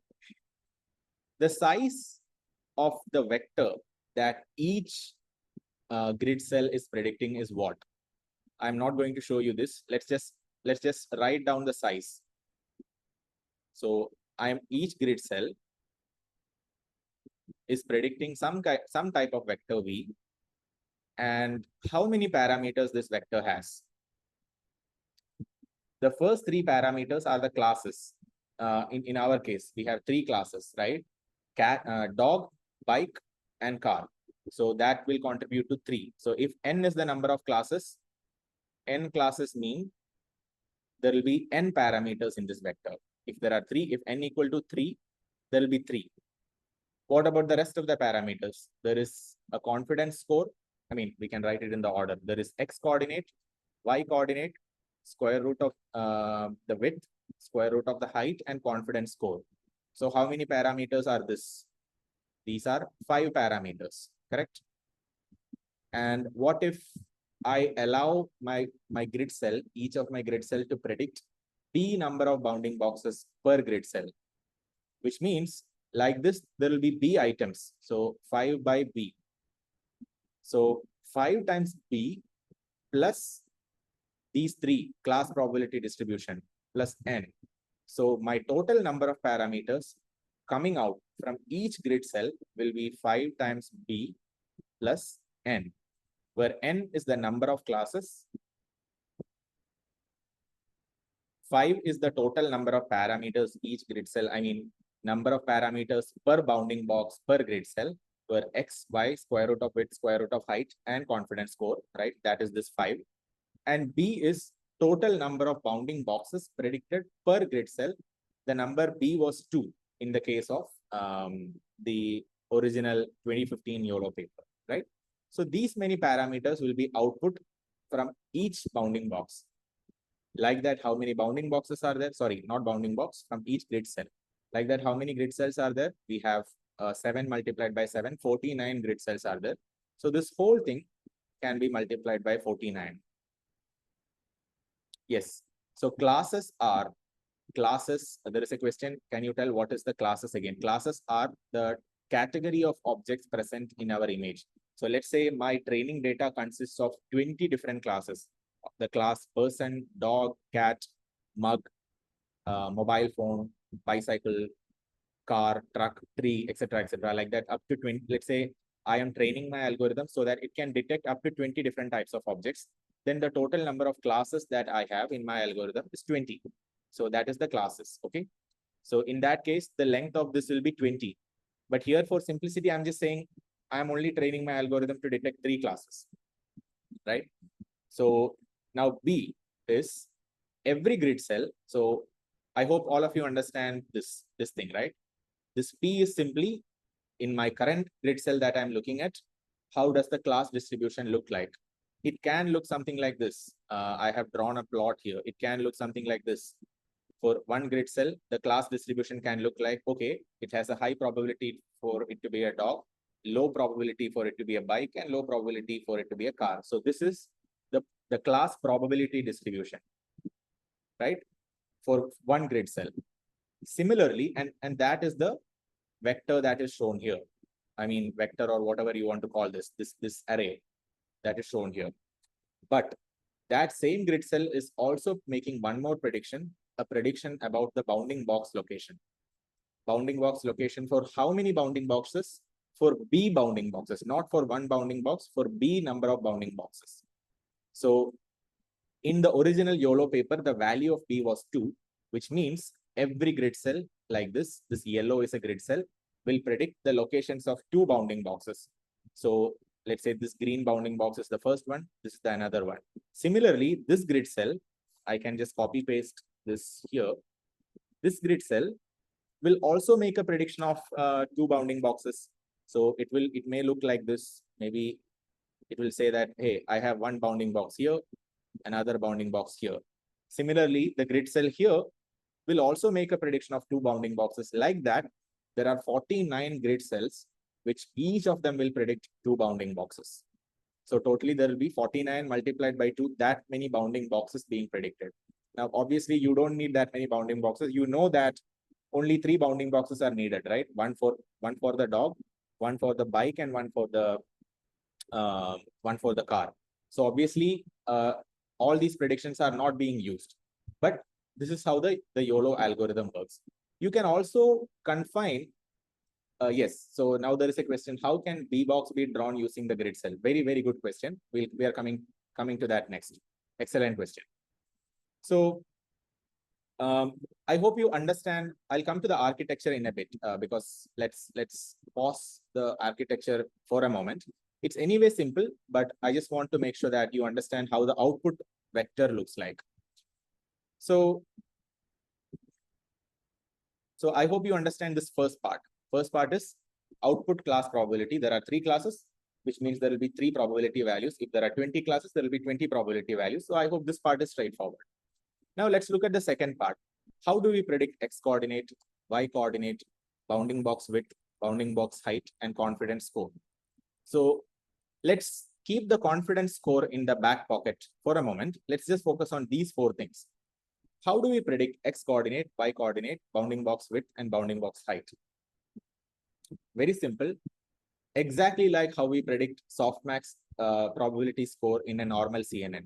the size of the vector that each grid cell is predicting is what? I'm not going to show you this. Let's just write down the size. So each grid cell is predicting some type of vector V, and how many parameters this vector has. The first 3 parameters are the classes. In our case, we have 3 classes, right? Dog, bike, and car. So that will contribute to 3. So if n is the number of classes, n classes mean there will be n parameters in this vector. If there are 3, if n equal to 3, there will be 3. What about the rest of the parameters? There is a confidence score. I mean, we can write it in the order. There is x coordinate, y coordinate, square root of the width, square root of the height, and confidence score. So how many parameters are this? These are 5 parameters, correct? And what if I allow my grid cell, each of my grid cell, to predict p number of bounding boxes per grid cell, which means like this, there will be b items. So 5 by b. So 5 times b plus these 3 class probability distribution plus n. So my total number of parameters coming out from each grid cell will be 5 times b plus n, where n is the number of classes, 5 is the total number of parameters each grid cell, number of parameters per bounding box per grid cell, where x, y, square root of width, square root of height, and confidence score, right? That is this 5. And B is total number of bounding boxes predicted per grid cell. The number B was 2 in the case of the original 2015 YOLO paper, right? So these many parameters will be output from each bounding box. Like that, how many bounding boxes are there? Sorry, not bounding box, from each grid cell. Like that, how many grid cells are there? We have 7 multiplied by 7, 49 grid cells are there. So this whole thing can be multiplied by 49. Yes. So classes are classes. There is a question. Can you tell what is the classes again? Classes are the category of objects present in our image. So let's say my training data consists of 20 different classes. The class person, dog, cat, mug, mobile phone, bicycle, car, truck, tree, etc., like that, up to 20. Let's say I am training my algorithm so that it can detect up to 20 different types of objects. Then the total number of classes that I have in my algorithm is 20. So that is the classes. Okay. So in that case, the length of this will be 20. But here for simplicity, I'm just saying I'm only training my algorithm to detect 3 classes, right? So now B is every grid cell. So I hope all of you understand this thing, right? This P is simply in my current grid cell that I'm looking at. How does the class distribution look like? It can look something like this. I have drawn a plot here. It can look something like this. For one grid cell, the class distribution can look like, okay, it has a high probability for it to be a dog, low probability for it to be a bike, and low probability for it to be a car. So this is the class probability distribution, right? For one grid cell. Similarly, and that is the vector that is shown here. I mean, vector or whatever you want to call this array that is shown here. But that same grid cell is also making one more prediction, a prediction about the bounding box location. Bounding box location for how many bounding boxes? For B bounding boxes, not for one bounding box, for B number of bounding boxes. So in the original YOLO paper, the value of B was 2, which means every grid cell like this yellow is a grid cell, will predict the locations of 2 bounding boxes. So let's say this green bounding box is the first one, this is the another one. Similarly, this grid cell, I can just copy paste this here. This grid cell will also make a prediction of 2 bounding boxes. So it may look like this. Maybe it will say that, hey, I have one bounding box here, another bounding box here. Similarly, the grid cell here will also make a prediction of 2 bounding boxes. Like that, there are 49 grid cells, which each of them will predict 2 bounding boxes. So totally there will be 49 multiplied by 2, that many bounding boxes being predicted. Now, obviously, you don't need that many bounding boxes. You know that only 3 bounding boxes are needed, right? One for the dog, one for the bike, and one for the car. So obviously, all these predictions are not being used. But this is how the YOLO algorithm works. You can also confine. Yes. So now there is a question: how can B box be drawn using the grid cell? Very, very good question. We are coming to that next. Excellent question. So I hope you understand. I'll come to the architecture in a bit because let's pause the architecture for a moment. It's anyway simple, but I just want to make sure that you understand how the output vector looks like. So I hope you understand this first part. First part is output class probability. There are 3 classes, which means there will be 3 probability values. If there are 20 classes, there will be 20 probability values. So I hope this part is straightforward. Now let's look at the second part. How do we predict X coordinate, Y coordinate, bounding box width, bounding box height, and confidence score? So let's keep the confidence score in the back pocket for a moment. Let's just focus on these 4 things. How do we predict X coordinate, Y coordinate, bounding box width, and bounding box height? Very simple. Exactly like how we predict softmax probability score in a normal CNN.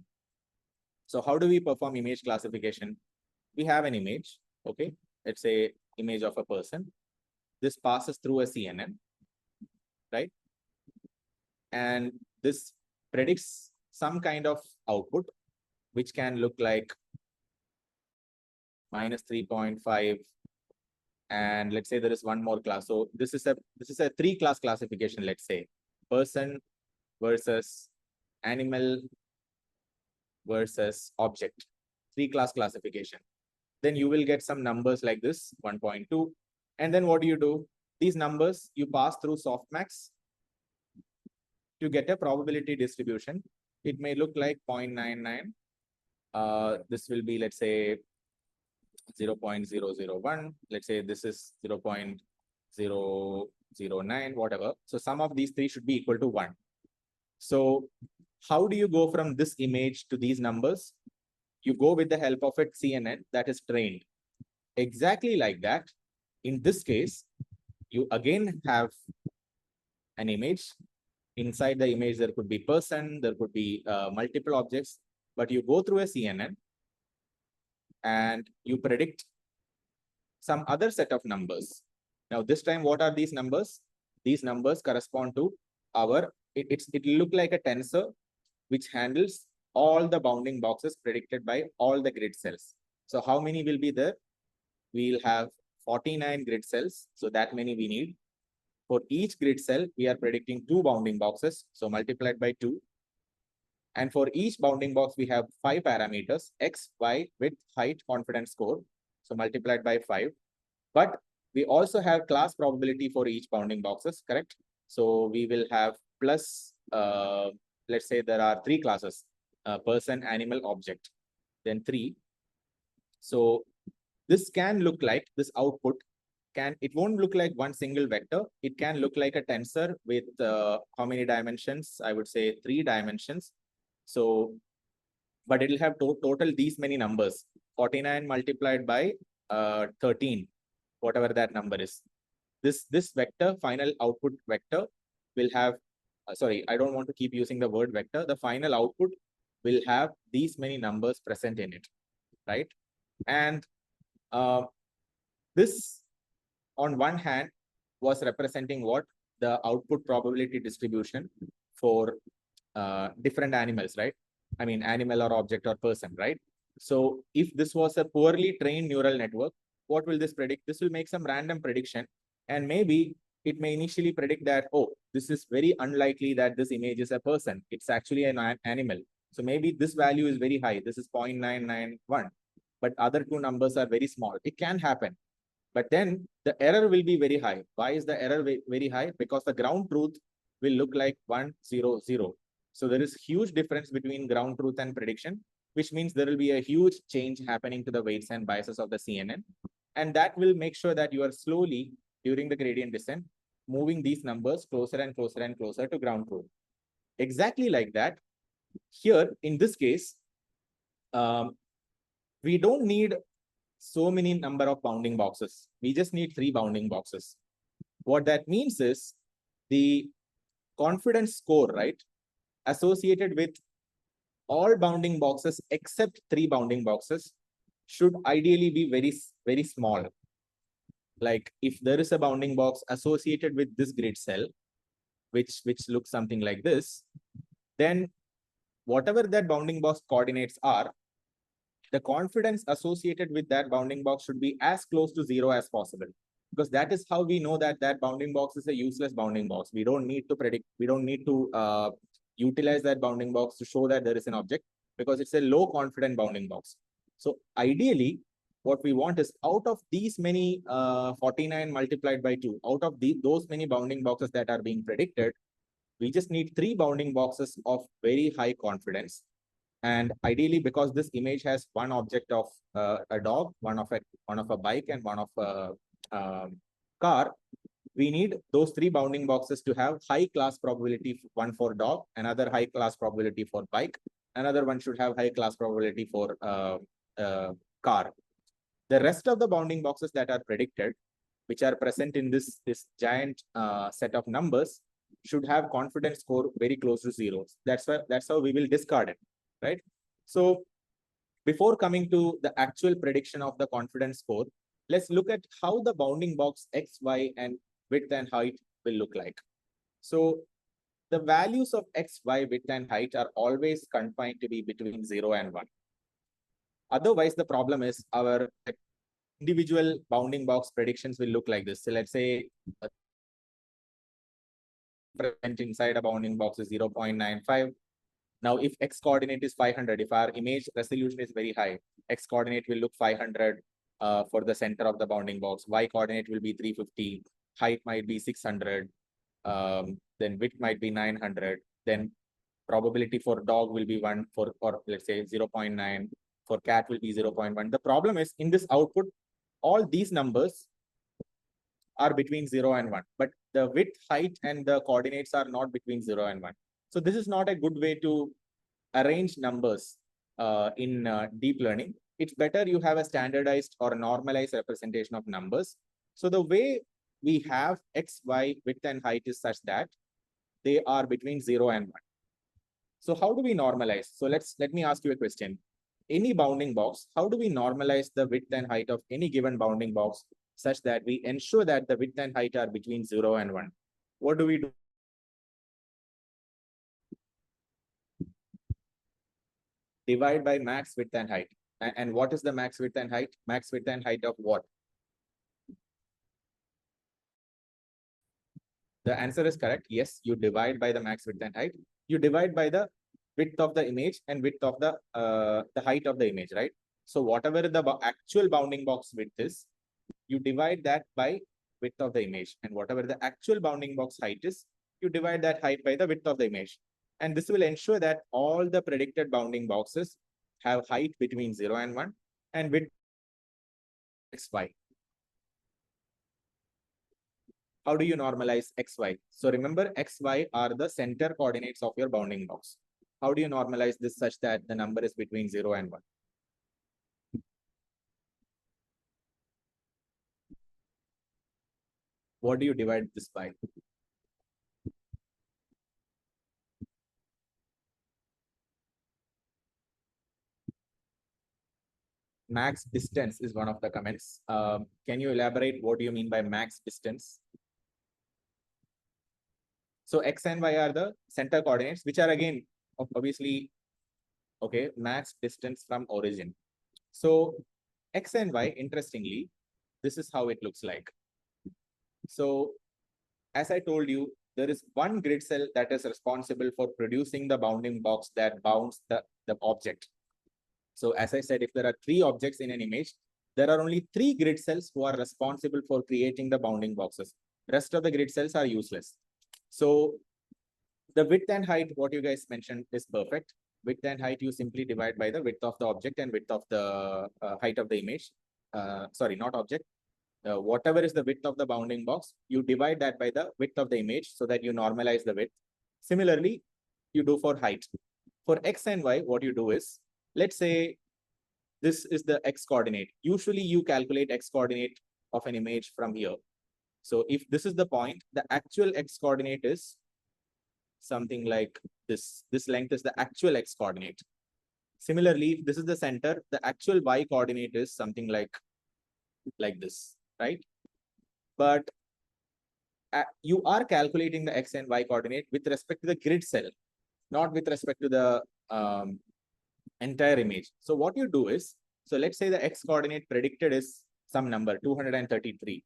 So how do we perform image classification? We have an image, okay? Let's say image of a person. This passes through a CNN, right? And this predicts some kind of output, which can look like -3.5, And let's say there is one more class. So this is a 3-class classification, let's say. Person versus animal versus object. 3-class classification. Then you will get some numbers like this, 1.2. And then what do? These numbers you pass through softmax to get a probability distribution. It may look like 0.99. This will be, let's say, 0.001. Let's say this is 0.009, whatever. So sum of these three should be equal to 1. So how do you go from this image to these numbers? You go with the help of a CNN that is trained. Exactly like that. In this case, you again have an image. Inside the image, there could be person, there could be multiple objects, but you go through a CNN and you predict some other set of numbers. Now, this time, what are these numbers? These numbers correspond to our, it will look like a tensor which handles all the bounding boxes predicted by all the grid cells. So how many will be there? We'll have 49 grid cells. So that many we need. For each grid cell, we are predicting 2 bounding boxes. So multiplied by 2. And for each bounding box, we have 5 parameters, x, y, width, height, confidence score. So multiplied by 5. But we also have class probability for each bounding boxes, correct? So we will have plus, let's say there are 3 classes, person, animal, object, then 3. So this can look like, this output it won't look like one single vector. It can look like a tensor with how many dimensions? I would say 3 dimensions. So, but it'll have total these many numbers, 49 multiplied by 13, whatever that number is. This vector, final output vector, will have, sorry, I don't want to keep using the word vector. The final output will have these many numbers present in it, right? And this, on one hand, was representing what? The output probability distribution for different animals, right? I mean, animal or object or person, right? So if this was a poorly trained neural network, what will this predict? This will make some random prediction. And maybe it may initially predict that, oh, this is very unlikely that this image is a person. It's actually an animal. So maybe this value is very high. This is 0.991. But other 2 numbers are very small. It can happen. But then the error will be very high. Why is the error very high? Because the ground truth will look like 1, 0, 0. So there is huge difference between ground truth and prediction, which means there will be a huge change happening to the weights and biases of the CNN. And that will make sure that you are slowly, during the gradient descent, moving these numbers closer and closer and closer to ground truth. Exactly like that. Here, in this case, we don't need so many number of bounding boxes. We just need 3 bounding boxes. What that means is the confidence score, right, associated with all bounding boxes except 3 bounding boxes should ideally be very, very small. Like if there is a bounding box associated with this grid cell, which looks something like this, then whatever that bounding box coordinates are, the confidence associated with that bounding box should be as close to 0 as possible. Because that is how we know that that bounding box is a useless bounding box. We don't need to predict, we don't need to utilize that bounding box to show that there is an object, because it's a low confident bounding box. So ideally, what we want is out of these many 49 multiplied by 2, out of those many bounding boxes that are being predicted, we just need 3 bounding boxes of very high confidence. And ideally, because this image has one object of a dog, one of a bike, and one of a car, we need those 3 bounding boxes to have high class probability, one for dog, another high class probability for bike, another one should have high class probability for car. The rest of the bounding boxes that are predicted, which are present in this giant set of numbers, should have confidence score very close to 0. That's how we will discard it, right? So before coming to the actual prediction of the confidence score, let's look at how the bounding box x, y, and width and height will look like. So the values of x, y, width, and height are always confined to be between 0 and 1. Otherwise, the problem is our individual bounding box predictions will look like this. So let's say inside a bounding box is 0.95. Now, if x coordinate is 500, if our image resolution is very high, x coordinate will look 500 for the center of the bounding box. Y coordinate will be 350. Height might be 600. Then width might be 900. Then probability for dog will be 1 for, or let's say 0.9. For cat will be 0.1. The problem is in this output, all these numbers are between 0 and 1, but the width, height, and the coordinates are not between 0 and 1. So this is not a good way to arrange numbers in deep learning. It's better you have a standardized or normalized representation of numbers. So the way we have x, y, width, and height is such that they are between 0 and 1. So how do we normalize? So let me ask you a question. Any bounding box, how do we normalize the width and height of any given bounding box such that we ensure that the width and height are between 0 and 1? What do we do? Divide by max width and height. And what is the max width and height? Max width and height of what? The answer is correct. Yes, you divide by the max width and height. You divide by the width of the image and width of the height of the image, right? So whatever the actual bounding box width is, you divide that by width of the image, and whatever the actual bounding box height is, you divide that height by the width of the image. And this will ensure that all the predicted bounding boxes have height between 0 and 1 and width xy. How do you normalize xy? So remember, xy are the center coordinates of your bounding box. How do you normalize this such that the number is between 0 and 1? What do you divide this by? Max distance is one of the comments. Can you elaborate what do you mean by max distance? So x and y are the center coordinates, which are again, obviously, okay, max distance from origin. So x and y, interestingly, this is how it looks like. So as I told you, there is one grid cell that is responsible for producing the bounding box that bounds the object. So as I said, if there are 3 objects in an image, there are only 3 grid cells who are responsible for creating the bounding boxes. Rest of the grid cells are useless. So the width and height, what you guys mentioned, is perfect. Width and height, you simply divide by the width of the object and width of the height of the image. Sorry, not object. Whatever is the width of the bounding box, you divide that by the width of the image so that you normalize the width. Similarly, you do for height. For x and y, what you do is, let's say this is the x coordinate. Usually you calculate x coordinate of an image from here. So if this is the point, the actual x coordinate is something like this. This length is the actual x coordinate. Similarly, if this is the center, the actual y coordinate is something like this, right? But you are calculating the x and y coordinate with respect to the grid cell, not with respect to the entire image. So what you do is, so let's say the x coordinate predicted is some number, 233.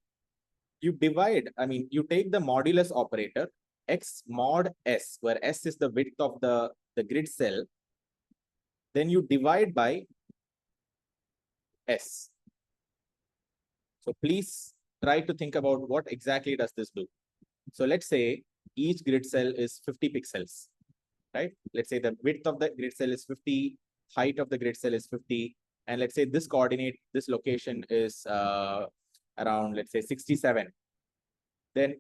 You divide, you take the modulus operator, x mod s, where s is the width of the grid cell, then you divide by s. So please try to think about what exactly does this do. So let's say each grid cell is 50 pixels, right? Let's say the width of the grid cell is 50, height of the grid cell is 50, and let's say this coordinate, this location is around, let's say 67. Then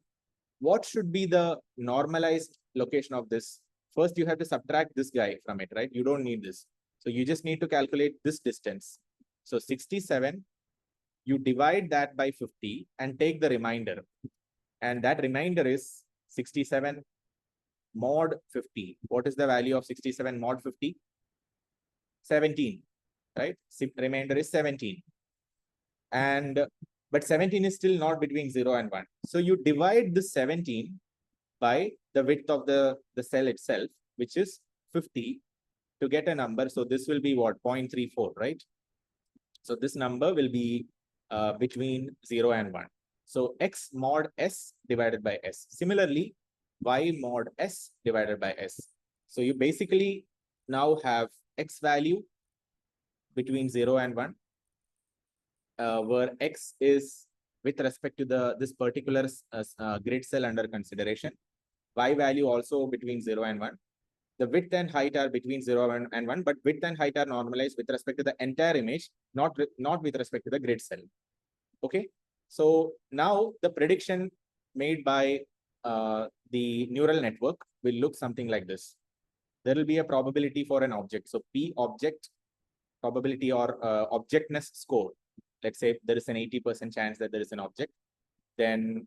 what should be the normalized location of this? First, you have to subtract this guy from it, right? You don't need this. So you just need to calculate this distance. So 67, you divide that by 50 and take the remainder. And that remainder is 67 mod 50. What is the value of 67 mod 50? 17, right? Remainder is 17. But 17 is still not between 0 and 1. So you divide this 17 by the width of the cell itself, which is 50, to get a number. So this will be what? 0.34, right? So this number will be between 0 and 1. So x mod s divided by s. Similarly, y mod s divided by s. So you basically now have x value between 0 and 1, where x is with respect to this particular grid cell under consideration. Y value also between 0 and 1. The width and height are between 0 and 1, but width and height are normalized with respect to the entire image, not with respect to the grid cell. Okay, so now the prediction made by the neural network will look something like this. There will be a probability for an object. So P object probability or objectness score. Let's say there is an 80% chance that there is an object. Then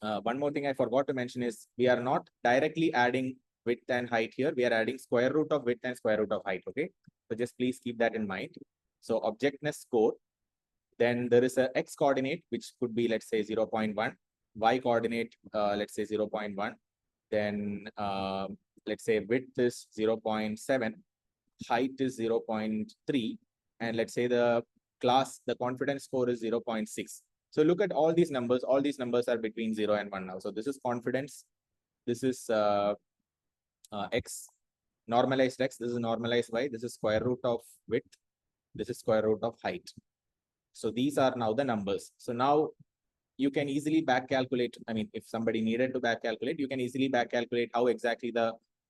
one more thing I forgot to mention is we are not directly adding width and height here. We are adding square root of width and square root of height. Okay, so just please keep that in mind. So objectness score. Then there is a x coordinate, which could be, let's say, 0.1, y coordinate, let's say 0.1. Then let's say width is 0.7, height is 0.3, and let's say the confidence score is 0.6. So look at all these numbers. All these numbers are between 0 and 1 now. So this is confidence. This is x, normalized x. This is normalized y. This is square root of width. This is square root of height. So these are now the numbers. So now you can easily back calculate. I mean, if somebody needed to back calculate, you can easily back calculate how exactly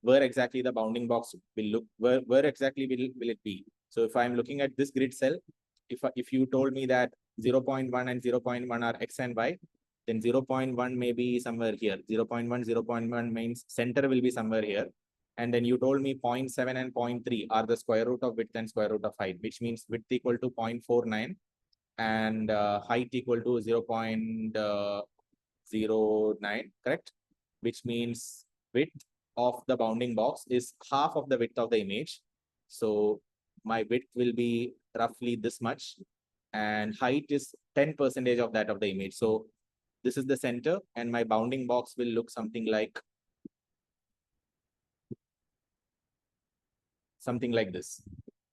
where exactly the bounding box will look, where exactly will it be. So if I'm looking at this grid cell, if you told me that 0.1 and 0.1 are x and y, then 0.1 may be somewhere here. 0.1 means center will be somewhere here. And then you told me 0.7 and 0.3 are the square root of width and square root of height, which means width equal to 0.49 and height equal to 0.09, correct? Which means width of the bounding box is half of the width of the image. So my width will be roughly this much, and height is 10% of that of the image. So this is the center, and my bounding box will look something like this.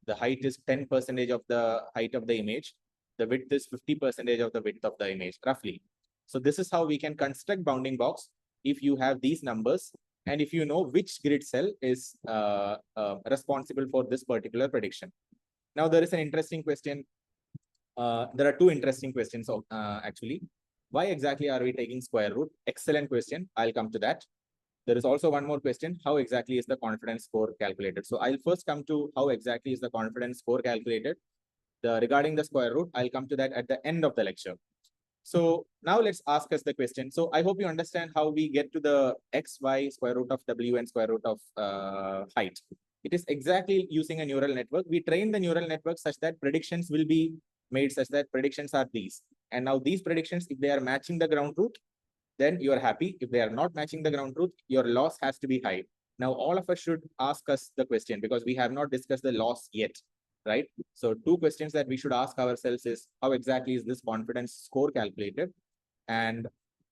The height is 10% of the height of the image. The width is 50% of the width of the image, roughly. So this is how we can construct bounding box if you have these numbers and if you know which grid cell is responsible for this particular prediction. Now, there is an interesting question. There are two interesting questions, actually. Why exactly are we taking square root? Excellent question. I'll come to that. There is also one more question. How exactly is the confidence score calculated? So I'll first come to how exactly is the confidence score calculated. Regarding the square root, I'll come to that at the end of the lecture. So now let's ask us the question. So I hope you understand how we get to the x, y, square root of w and square root of height. It is exactly using a neural network. We train the neural network such that predictions will be made such that predictions are these. And now these predictions, if they are matching the ground truth, then you are happy. If they are not matching the ground truth, your loss has to be high. Now, all of us should ask us the question because we have not discussed the loss yet, right? So two questions that we should ask ourselves is how exactly is this confidence score calculated and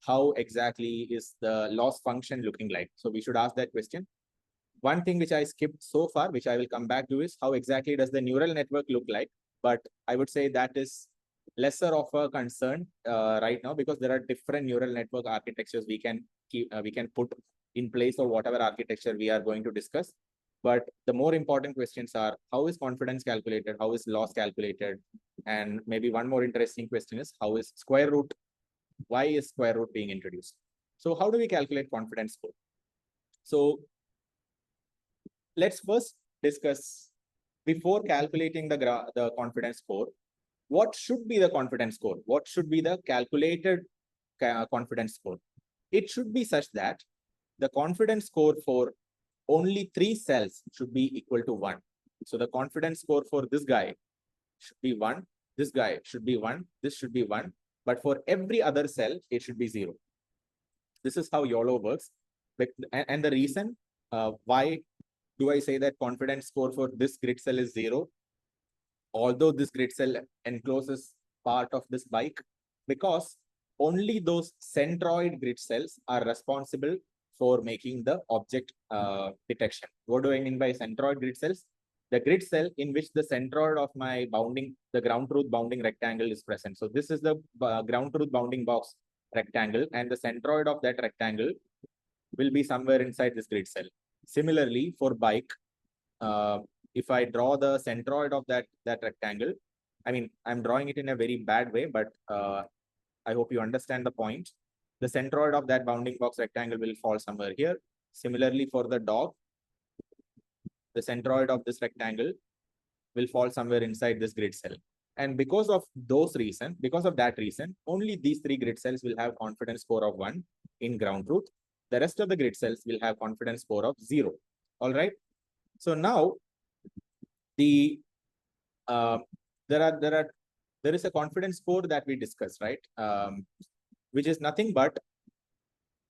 how exactly is the loss function looking like? So we should ask that question. One thing which I skipped so far, which I will come back to, is how exactly does the neural network look like? But I would say that is lesser of a concern right now because there are different neural network architectures we can put in place or whatever architecture we are going to discuss. But the more important questions are how is confidence calculated, how is loss calculated, and maybe one more interesting question is how is square root, why is square root being introduced? So how do we calculate confidence score? So let's first discuss, before calculating the confidence score, what should be the confidence score? What should be the calculated confidence score? It should be such that the confidence score for only 3 cells should be equal to 1. So the confidence score for this guy should be 1, this guy should be 1, this should be 1, but for every other cell, it should be 0. This is how YOLO works. And the reason why do I say that confidence score for this grid cell is 0? Although this grid cell encloses part of this bike, because only those centroid grid cells are responsible for making the object detection. What do I mean by centroid grid cells? the grid cell in which the centroid of my bounding, the ground truth bounding rectangle is present. So this is the ground truth bounding box rectangle, and the centroid of that rectangle will be somewhere inside this grid cell. Similarly, for bike, if I draw the centroid of that rectangle, I mean, I'm drawing it in a very bad way, but I hope you understand the point. The centroid of that bounding box rectangle will fall somewhere here. Similarly, for the dog, the centroid of this rectangle will fall somewhere inside this grid cell. And because of that reason, only these three grid cells will have confidence score of 1 in ground truth. The rest of the grid cells will have confidence score of 0. All right. So now the there is a confidence score that we discussed, right? Which is nothing but,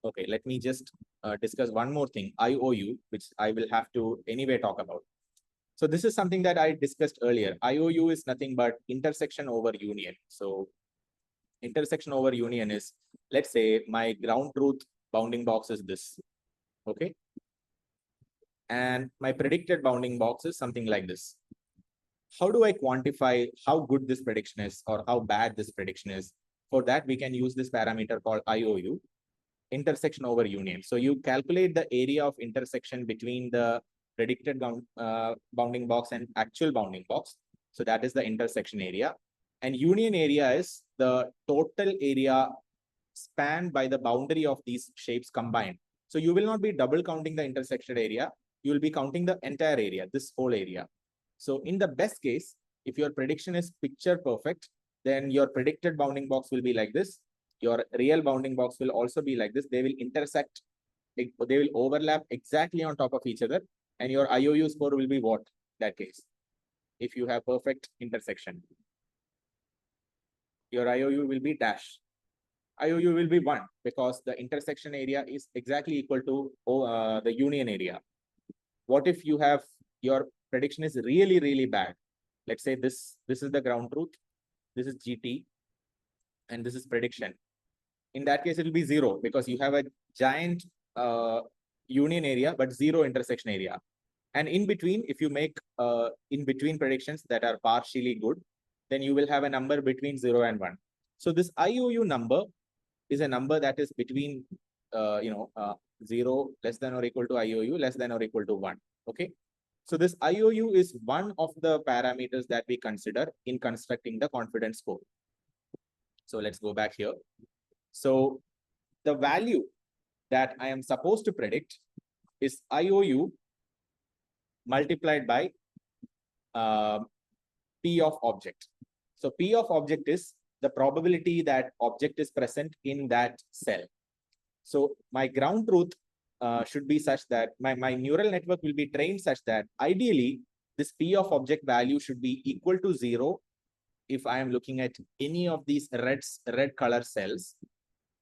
okay, let me just discuss one more thing, IOU, which I will have to anyway talk about. So this is something that I discussed earlier. IOU is nothing but intersection over union. So intersection over union is, let's say my ground truth bounding box is this, okay? And my predicted bounding box is something like this. How do I quantify how good this prediction is or how bad this prediction is? For that, we can use this parameter called IOU, intersection over union. So you calculate the area of intersection between the predicted bounding box and actual bounding box. So that is the intersection area. And union area is the total area spanned by the boundary of these shapes combined. So you will not be double counting the intersected area. You will be counting the entire area, this whole area. So in the best case, if your prediction is picture perfect, then your predicted bounding box will be like this. Your real bounding box will also be like this. They will intersect, they will overlap exactly on top of each other. And your IOU score will be what? That case, if you have perfect intersection, your IOU will be dash. IOU will be 1 because the intersection area is exactly equal to the union area. What if you have your prediction is really, really bad? Let's say this is the ground truth, this is GT, and this is prediction. In that case, it will be 0 because you have a giant union area, but 0 intersection area. And in between, if you make in between predictions that are partially good, then you will have a number between 0 and 1. So this IOU number is a number that is between 0 less than or equal to IOU less than or equal to 1. Okay. So this IOU is one of the parameters that we consider in constructing the confidence score. So let's go back here. So the value that I am supposed to predict is IOU multiplied by P of object. So P of object is the probability that object is present in that cell. So my ground truth should be such that my neural network will be trained such that ideally this P of object value should be equal to 0 if I am looking at any of these red color cells.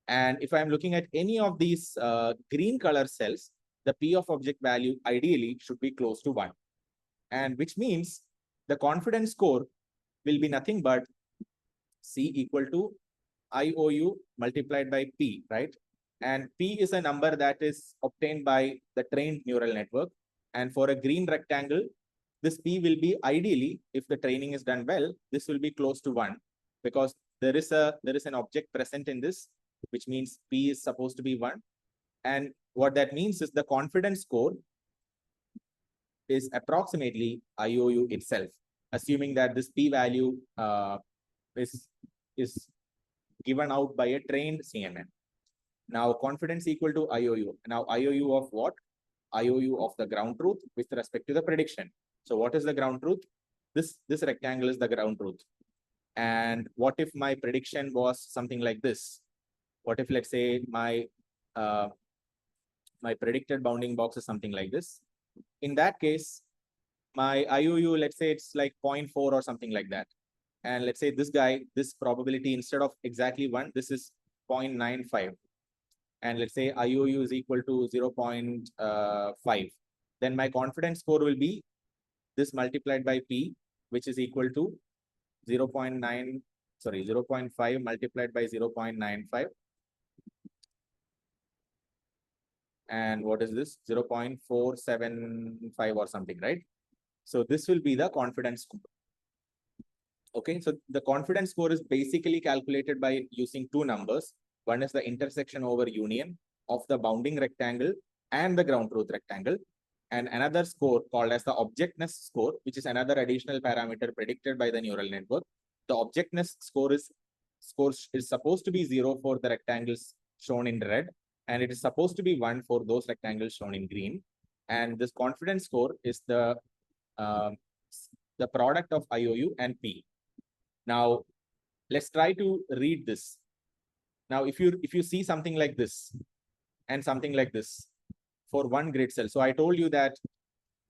And if I'm looking at any of these green color cells, the P of object value ideally should be close to 1. And which means the confidence score will be nothing but C equal to IOU multiplied by P, right? And P is a number that is obtained by the trained neural network. And for a green rectangle, this P will be ideally, if the training is done well, this will be close to 1 because there is an object present in this, which means P is supposed to be 1. And what that means is the confidence score is approximately IOU itself, assuming that this P value is given out by a trained CNN. Now confidence equal to IOU. Now IOU of what? IOU of the ground truth with respect to the prediction. So what is the ground truth? This rectangle is the ground truth. And what if my prediction was something like this? What if, let's say, my predicted bounding box is something like this? In that case, my IOU, let's say it's like 0.4 or something like that. And let's say this guy, this probability, instead of exactly 1, this is 0.95. And let's say IOU is equal to 0.5. Then my confidence score will be this multiplied by P, which is equal to 0.5 multiplied by 0.95. And what is this? 0.475 or something, right? So this will be the confidence score. Okay, so the confidence score is basically calculated by using two numbers. One is the intersection over union of the bounding rectangle and the ground truth rectangle, and another score called as the objectness score, which is another additional parameter predicted by the neural network. The objectness score is supposed to be 0 for the rectangles shown in red, and it is supposed to be 1 for those rectangles shown in green. And this confidence score is the product of IOU and P. Now, let's try to read this. Now, if you see something like this and something like this for one grid cell. So I told you that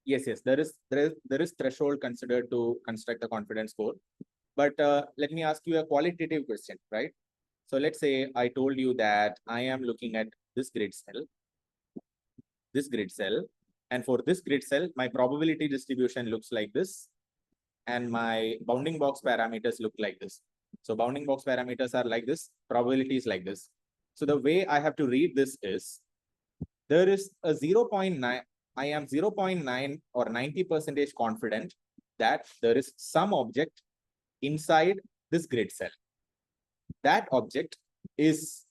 yes, there is threshold considered to construct a confidence score. But let me ask you a qualitative question, right? So let's say I told you that I am looking at this grid cell, and for this grid cell, my probability distribution looks like this, and my bounding box parameters look like this. So bounding box parameters are like this, probability is like this. So the way I have to read this is, there is a 0.9, I am 0.9 or 90% confident that there is some object inside this grid cell. That object is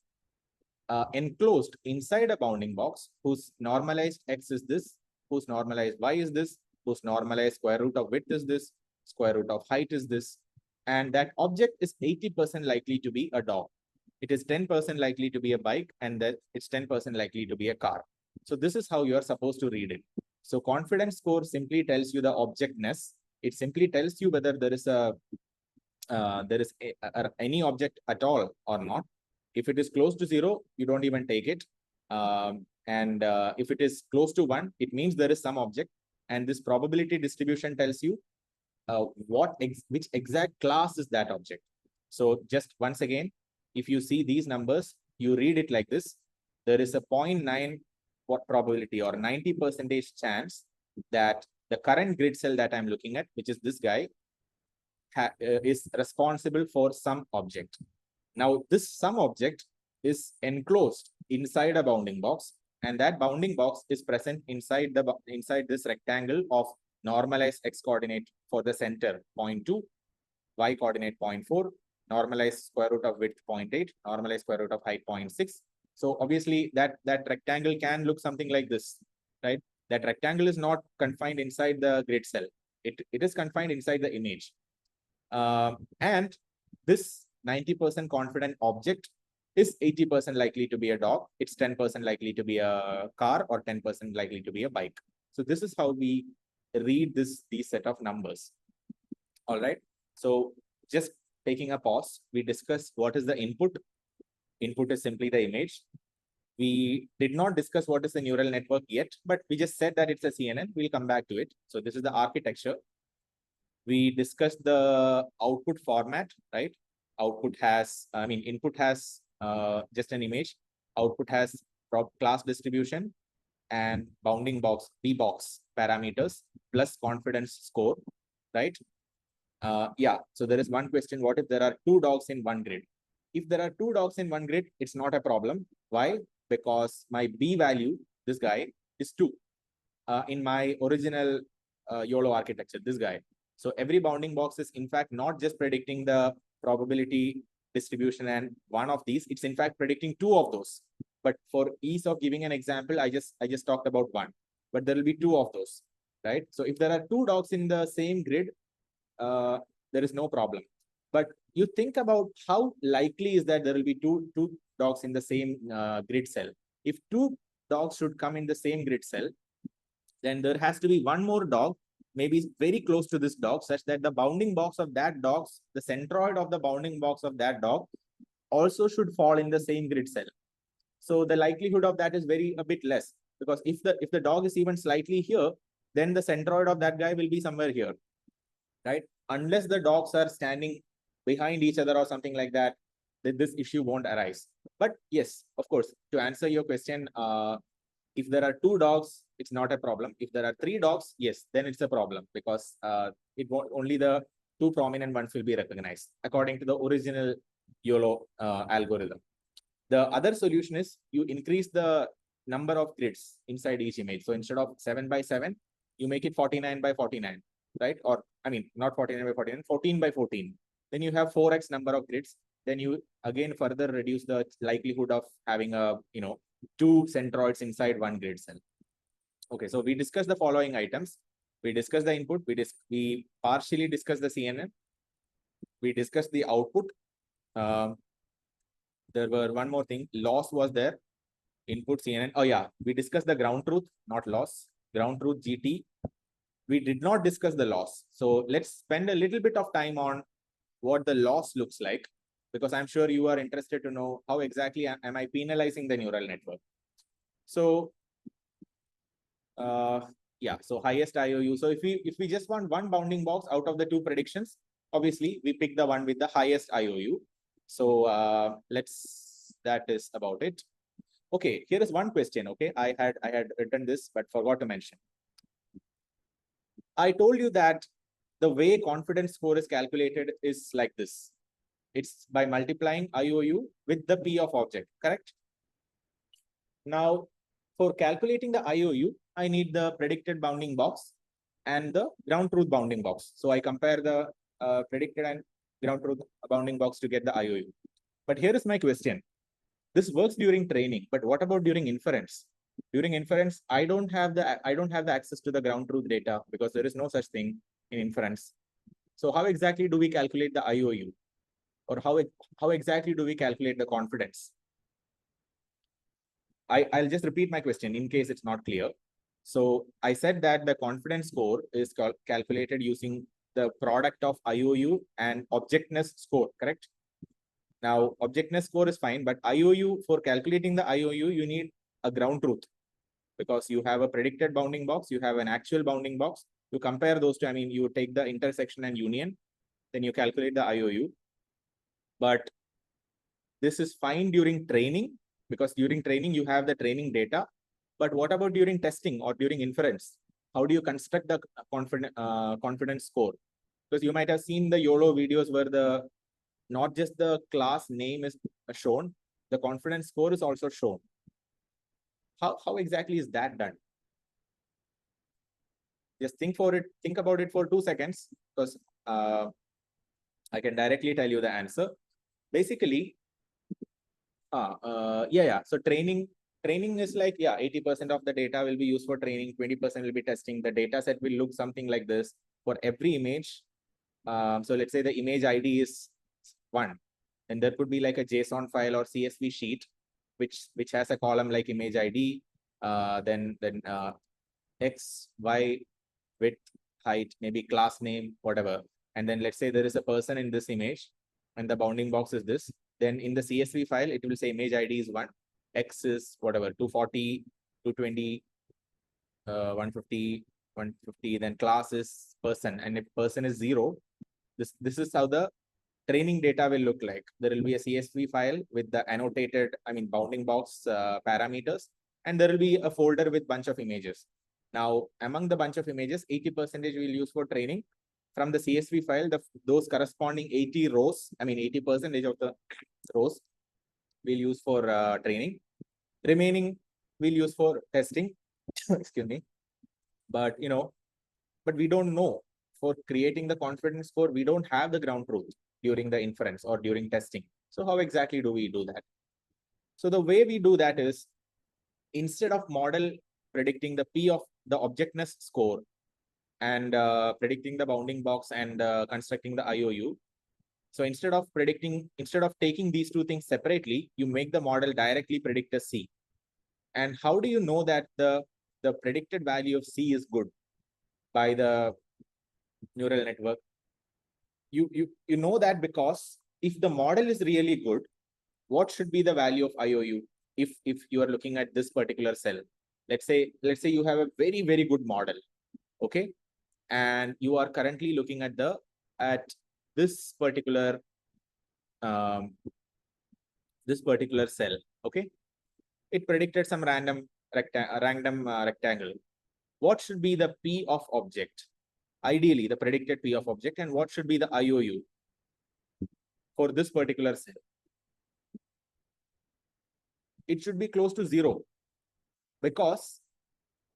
enclosed inside a bounding box whose normalized x is this, whose normalized y is this, whose normalized square root of width is this, square root of height is this, and that object is 80% likely to be a dog. It is 10% likely to be a bike, and that it's 10% likely to be a car. So this is how you are supposed to read it. So confidence score simply tells you the objectness. It simply tells you whether there is any object at all or not. If it is close to 0, you don't even take it. If it is close to 1, it means there is some object. And this probability distribution tells you which exact class is that object. So just once again, if you see these numbers, you read it like this. There is a 0.9 probability or 90% chance that the current grid cell that I'm looking at, which is this guy, is responsible for some object. Now, this some object is enclosed inside a bounding box, and that bounding box is present inside this rectangle of normalized x coordinate for the center 0.2, y coordinate 0.4, normalized square root of width 0.8, normalized square root of height 0.6. So obviously that rectangle can look something like this, right? That rectangle is not confined inside the grid cell. It is confined inside the image. And this 90% confident object is 80% likely to be a dog. It's 10% likely to be a car, or 10% likely to be a bike. So this is how we read these set of numbers. All right. So just taking a pause, we discussed what is the input. Input is simply the image. We did not discuss what is the neural network yet, but we just said that it's a CNN. We'll come back to it. So this is the architecture. We discussed the output format, right? Input has just an image. Output has class distribution and bounding box, B box parameters plus confidence score, right? So there is one question: what if there are two dogs in one grid? If there are two dogs in one grid, it's not a problem. Why? Because my B value, this guy, is 2. In my original YOLO architecture, this guy. So every bounding box is in fact not just predicting the probability distribution and one of these, it's in fact predicting 2 of those. But for ease of giving an example, I just talked about 1, but there will be 2 of those, right? So if there are 2 dogs in the same grid, there is no problem. But you think about how likely is that there will be two dogs in the same grid cell. If 2 dogs should come in the same grid cell, then there has to be one more dog, maybe very close to this dog, such that the bounding box of that dog, the centroid of the bounding box of that dog, also should fall in the same grid cell. So the likelihood of that is a bit less, because if the dog is even slightly here, then the centroid of that guy will be somewhere here, right? Unless the dogs are standing behind each other or something like that, this issue won't arise. But yes, of course, to answer your question, if there are 2 dogs, it's not a problem. If there are 3 dogs, yes, then it's a problem, because only the 2 prominent ones will be recognized according to the original YOLO algorithm. The other solution is you increase the number of grids inside each image. So instead of 7 by 7, you make it 49 by 49. right? Or I mean, not 49 by 49, 14 by 14. Then you have 4x number of grids. Then you again further reduce the likelihood of having a, two centroids inside one grid cell. Okay, so we discussed the following items. We discussed the input. We partially discussed the CNN. We discussed the output. There were one more thing. Loss was there. Input CNN. Oh yeah, we discussed the ground truth, not loss. Ground truth GT. We did not discuss the loss. So let's spend a little bit of time on what the loss looks like, because I'm sure you are interested to know how exactly am I penalizing the neural network. So yeah, so highest IOU. So if we just want one bounding box out of the two predictions, obviously we pick the one with the highest IOU. So that is about it. Okay, here is one question. Okay, I had written this but forgot to mention. I told you that the way confidence score is calculated is like this. It's by multiplying IOU with the P of object, correct? Now, for calculating the IOU, I need the predicted bounding box and the ground truth bounding box. So I compare the predicted and ground truth bounding box to get the IOU. But here is my question. This works during training, but what about during inference? During inference, I don't have the access to the ground truth data because there is no such thing in inference. So how exactly do we calculate the IOU? Or how exactly do we calculate the confidence? I'll just repeat my question in case it's not clear. So I said that the confidence score is calculated using the product of IOU and objectness score, correct? Now, objectness score is fine, but IOU, for calculating the IOU, you need a ground truth because you have a predicted bounding box, you have an actual bounding box. You compare those two, I mean, you take the intersection and union, then you calculate the IOU. But this is fine during training because during training, you have the training data. But what about during testing or during inference? How do you construct the confidence score? Because you might have seen the YOLO videos where not just the class name is shown, the confidence score is also shown. How exactly is that done? Just think about it for 2 seconds, because I can directly tell you the answer. Basically, so training is like, 80% of the data will be used for training, 20% will be testing. The data set will look something like this for every image. So let's say the image ID is 1, and there could be like a JSON file or CSV sheet, which has a column like image ID, then X, Y, width, height, maybe class name, whatever. And then let's say there is a person in this image and the bounding box is this. Then in the CSV file, it will say image ID is 1, X is whatever, 240, 220, 150, 150, then class is person. And if person is 0, this is how the training data will look like. There will be a CSV file with the annotated, bounding box parameters, and there will be a folder with bunch of images. Now, among the bunch of images, 80% we'll use for training. From the CSV file, those corresponding 80 rows, 80% of the rows we'll use for training. Remaining we'll use for testing. Excuse me. But we don't know. For creating the confidence score, we don't have the ground truth during the inference or during testing. So how exactly do we do that? So the way we do that is, instead of model predicting the P of the objectness score and predicting the bounding box and constructing the IOU. So instead of taking these two things separately, you make the model directly predict a C. And how do you know that the predicted value of C is good by the neural network? You know that because if the model is really good, what should be the value of IOU if you are looking at this particular cell? Let's say you have a very, very good model, okay? And you are currently looking at this particular cell, okay? It predicted some random rectangle. What should be the P of object? Ideally, the predicted P of object, and what should be the IOU for this particular cell? It should be close to 0, because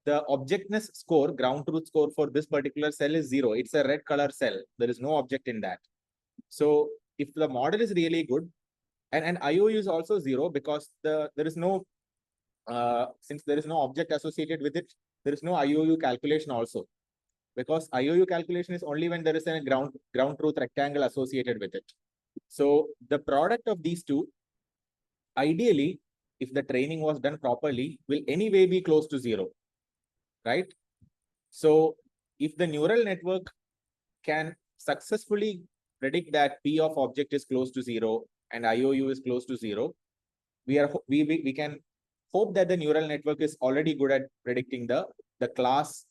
the objectness score, ground truth score for this particular cell is 0. It's a red color cell. There is no object in that. So if the model is really good, and IOU is also 0 because there is no, since there is no object associated with it, there is no IOU calculation also. Because IOU calculation is only when there is a ground truth rectangle associated with it. So the product of these two, ideally, if the training was done properly, will anyway be close to 0, right? So if the neural network can successfully predict that P of object is close to 0 and IOU is close to 0, we can hope that the neural network is already good at predicting the class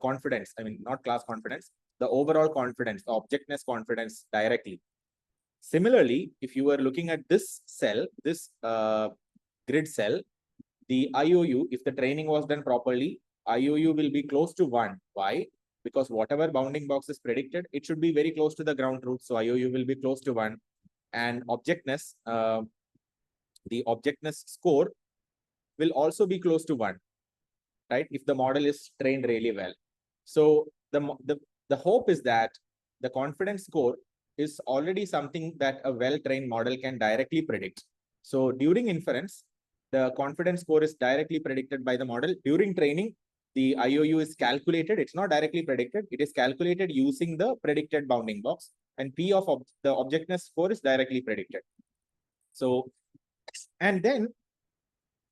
confidence. I mean, not class confidence, the overall confidence, the objectness confidence directly. Similarly, if you were looking at this cell, this grid cell, the IOU, if the training was done properly, IOU will be close to 1. Why? Because whatever bounding box is predicted, it should be very close to the ground truth. So IOU will be close to 1. And objectness, the objectness score will also be close to 1, right? If the model is trained really well. So the hope is that the confidence score is already something that a well-trained model can directly predict. So during inference, the confidence score is directly predicted by the model. During training, the IOU is calculated. It's not directly predicted. It is calculated using the predicted bounding box. And P of the objectness score is directly predicted. So, and then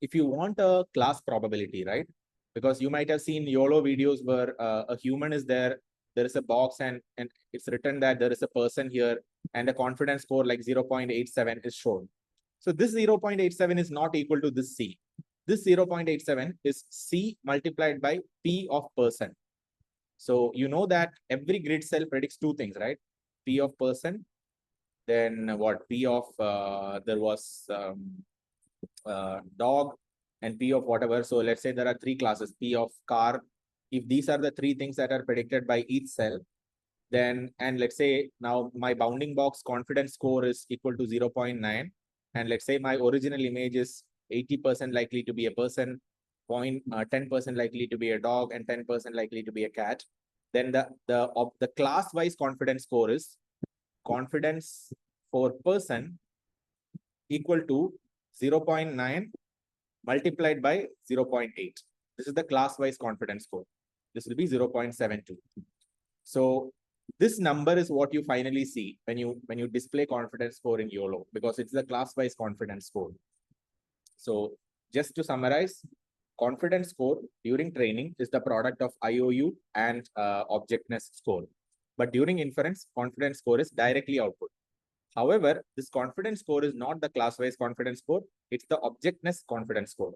if you want a class probability, right? Because you might have seen YOLO videos where a human is there is a box and it's written that there is a person here and a confidence score like 0.87 is shown. So this 0.87 is not equal to this C. This 0.87 is C multiplied by P of person. So you know that every grid cell predicts two things, right? P of person, then what? P of, there was dog, and P of whatever. So let's say there are 3 classes, P of car. If these are the 3 things that are predicted by each cell, then, and let's say now my bounding box confidence score is equal to 0.9. And let's say my original image is 80% likely to be a person, 10% likely to be a dog, and 10% likely to be a cat. Then the class-wise confidence score is confidence for person equal to 0.9 multiplied by 0.8. This is the class-wise confidence score. This will be 0.72. So this number is what you finally see when you display confidence score in YOLO, because it's the class-wise confidence score. So just to summarize, confidence score during training is the product of IOU and objectness score. But during inference, confidence score is directly output. However, this confidence score is not the class-wise confidence score. It's the objectness confidence score.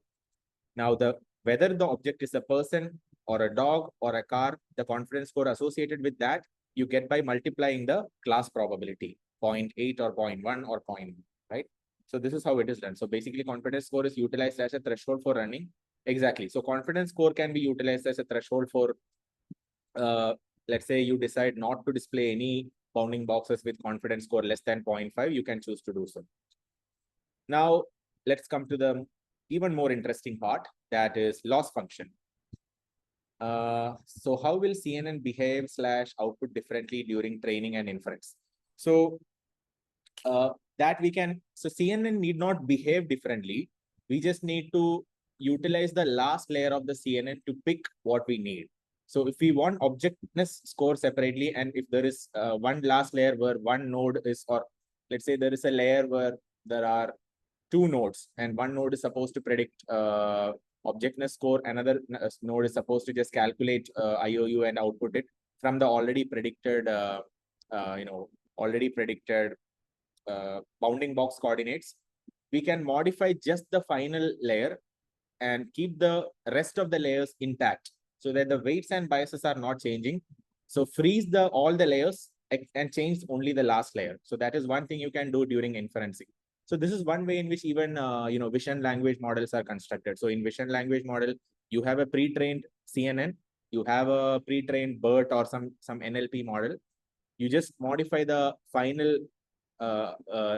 Now, whether the object is a person or a dog or a car, the confidence score associated with that, you get by multiplying the class probability, 0.8 or 0.1 or 0.1, right? So this is how it is done. So basically, confidence score is utilized as a threshold for running. Exactly. So confidence score can be utilized as a threshold for, let's say you decide not to display any bounding boxes with confidence score less than 0.5, you can choose to do so. Now, let's come to the even more interesting part, that is loss function. So how will CNN behave / output differently during training and inference? So that we can, so CNN need not behave differently. We just need to utilize the last layer of the CNN to pick what we need. So if we want objectness score separately, and if there is one last layer where one node is, or let's say there is a layer where there are 2 nodes and one node is supposed to predict objectness score, another node is supposed to just calculate IOU and output it from the already predicted, bounding box coordinates. We can modify just the final layer and keep the rest of the layers intact, so that the weights and biases are not changing. So freeze all the layers and change only the last layer. So that is one thing you can do during inferencing. So this is one way in which even vision language models are constructed. So in vision language model, you have a pre-trained CNN, you have a pre-trained BERT or some NLP model. You just modify the final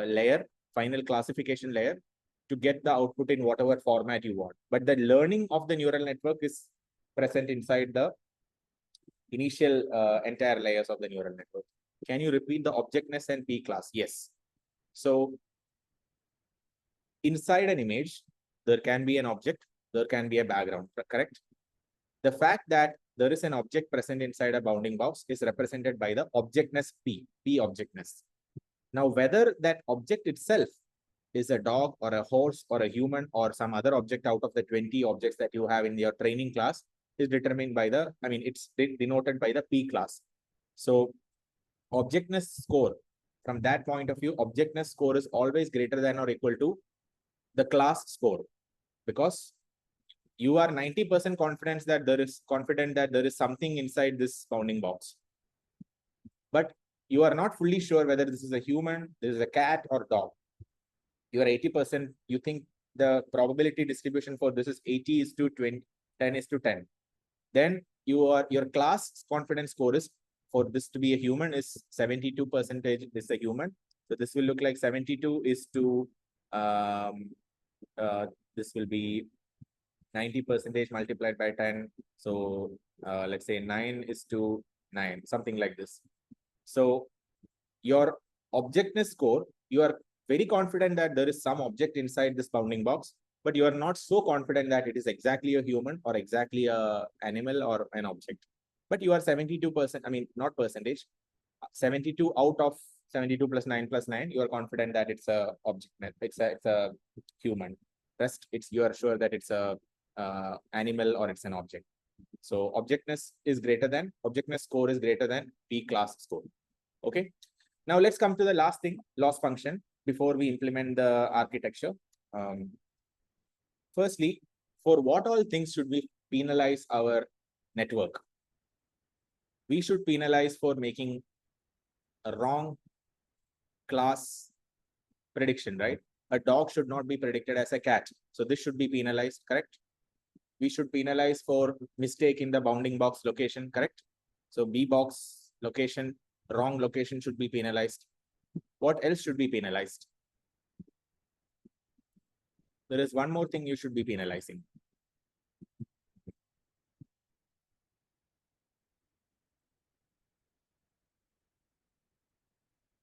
layer, final classification layer, to get the output in whatever format you want. But the learning of the neural network is present inside the initial entire layers of the neural network. Can you repeat the objectness and P class? Yes. So inside an image, there can be an object, there can be a background, correct? The fact that there is an object present inside a bounding box is represented by the objectness P objectness. Now, whether that object itself is a dog or a horse or a human or some other object out of the 20 objects that you have in your training class is determined by the, it's denoted by the P class. So objectness score, from that point of view, objectness score is always greater than or equal to the class score, because you are 90% confident that there is something inside this bounding box. But you are not fully sure whether this is a human, this is a cat or dog. You are 80%, you think the probability distribution for this is 80 is to 20, 10 is to 10. Then your class confidence score is for this to be a human is 72% this is a human. So this will look like 72 is to this will be 90% multiplied by 10. So let's say 9 is to 9, something like this. So your objectness score, you are very confident that there is some object inside this bounding box, but you are not so confident that it is exactly a human or exactly a animal or an object. But you are 72%, not percentage, 72 out of 72 plus 9 plus 9, you are confident that it's a object, it's a human. Rest, you are sure that it's a animal or it's an object. So objectness score is greater than P class score. Okay. Now let's come to the last thing, loss function, before we implement the architecture. Firstly, for what all things should we penalize our network? We should penalize for making a wrong class prediction, right? A dog should not be predicted as a cat. So this should be penalized, correct? We should penalize for mistake in the bounding box location, correct? So B box location, wrong location should be penalized. What else should be penalized? There is one more thing you should be penalizing.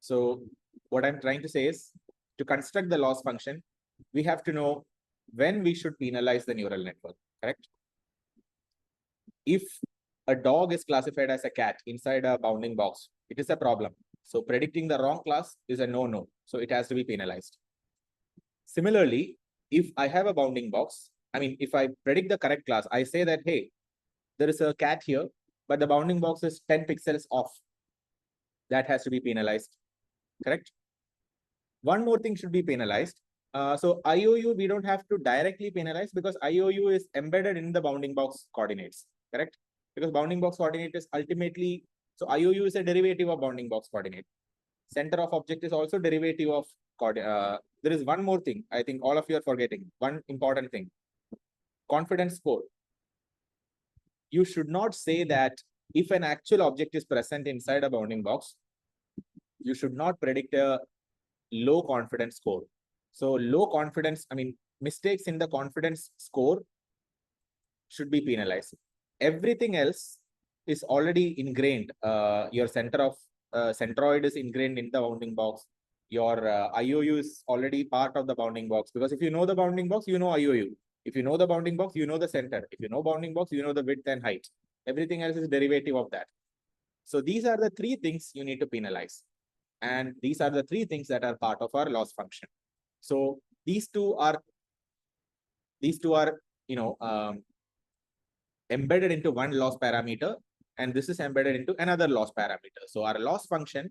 So what I'm trying to say is, to construct the loss function, we have to know when we should penalize the neural network, correct? If a dog is classified as a cat inside a bounding box, it is a problem. So predicting the wrong class is a no-no. So it has to be penalized. Similarly, if I have a bounding box, if I predict the correct class, I say that, hey, there is a cat here, but the bounding box is 10 pixels off. That has to be penalized, correct? One more thing should be penalized. So IOU, we don't have to directly penalize because IOU is embedded in the bounding box coordinates, correct? Because bounding box coordinate is ultimately, so IOU is a derivative of bounding box coordinate. Center of object is also derivative of coordinate. There is one more thing, I think all of you are forgetting. One important thing, confidence score. You should not say that if an actual object is present inside a bounding box, you should not predict a low confidence score. So low confidence, mistakes in the confidence score should be penalized. Everything else is already ingrained. Your center of centroid is ingrained in the bounding box. Your IOU is already part of the bounding box, because if you know the bounding box, you know IOU. If you know the bounding box, you know the center. If you know bounding box, you know the width and height. Everything else is derivative of that. So these are the three things you need to penalize. And these are the three things that are part of our loss function. So these two are embedded into one loss parameter, and this is embedded into another loss parameter. So our loss function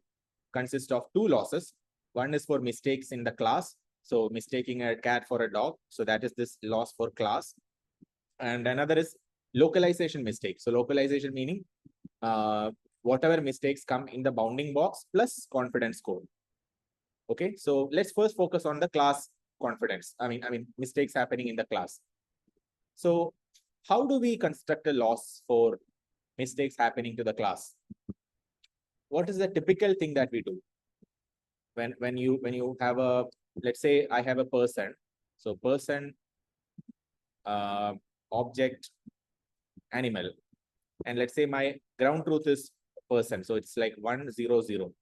consists of two losses. One is for mistakes in the class. So mistaking a cat for a dog. So that is this loss for class. And another is localization mistake. So localization meaning whatever mistakes come in the bounding box plus confidence score. Okay, so let's first focus on the class confidence. Mistakes happening in the class. So how do we construct a loss for mistakes happening to the class? What is the typical thing that we do? When you have a, let's say I have a person. So person, object, animal. And let's say my ground truth is person. So it's like 1, 0, 0.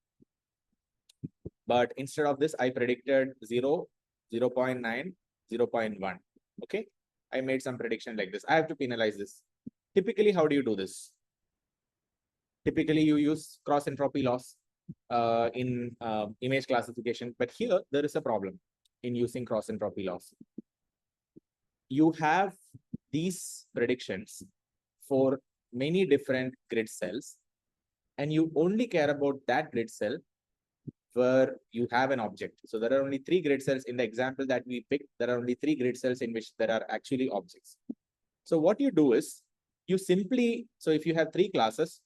But instead of this, I predicted 0, 0 0.9, 0 0.1. Okay. I made some prediction like this. I have to penalize this. Typically, how do you do this? Typically, you use cross entropy loss in image classification. But here, there is a problem in using cross entropy loss. You have these predictions for many different grid cells, and you only care about that grid cell where you have an object. So there are only 3 grid cells in the example that we picked. There are only 3 grid cells in which there are actually objects. So what you do is you simply, so if you have 3 classes,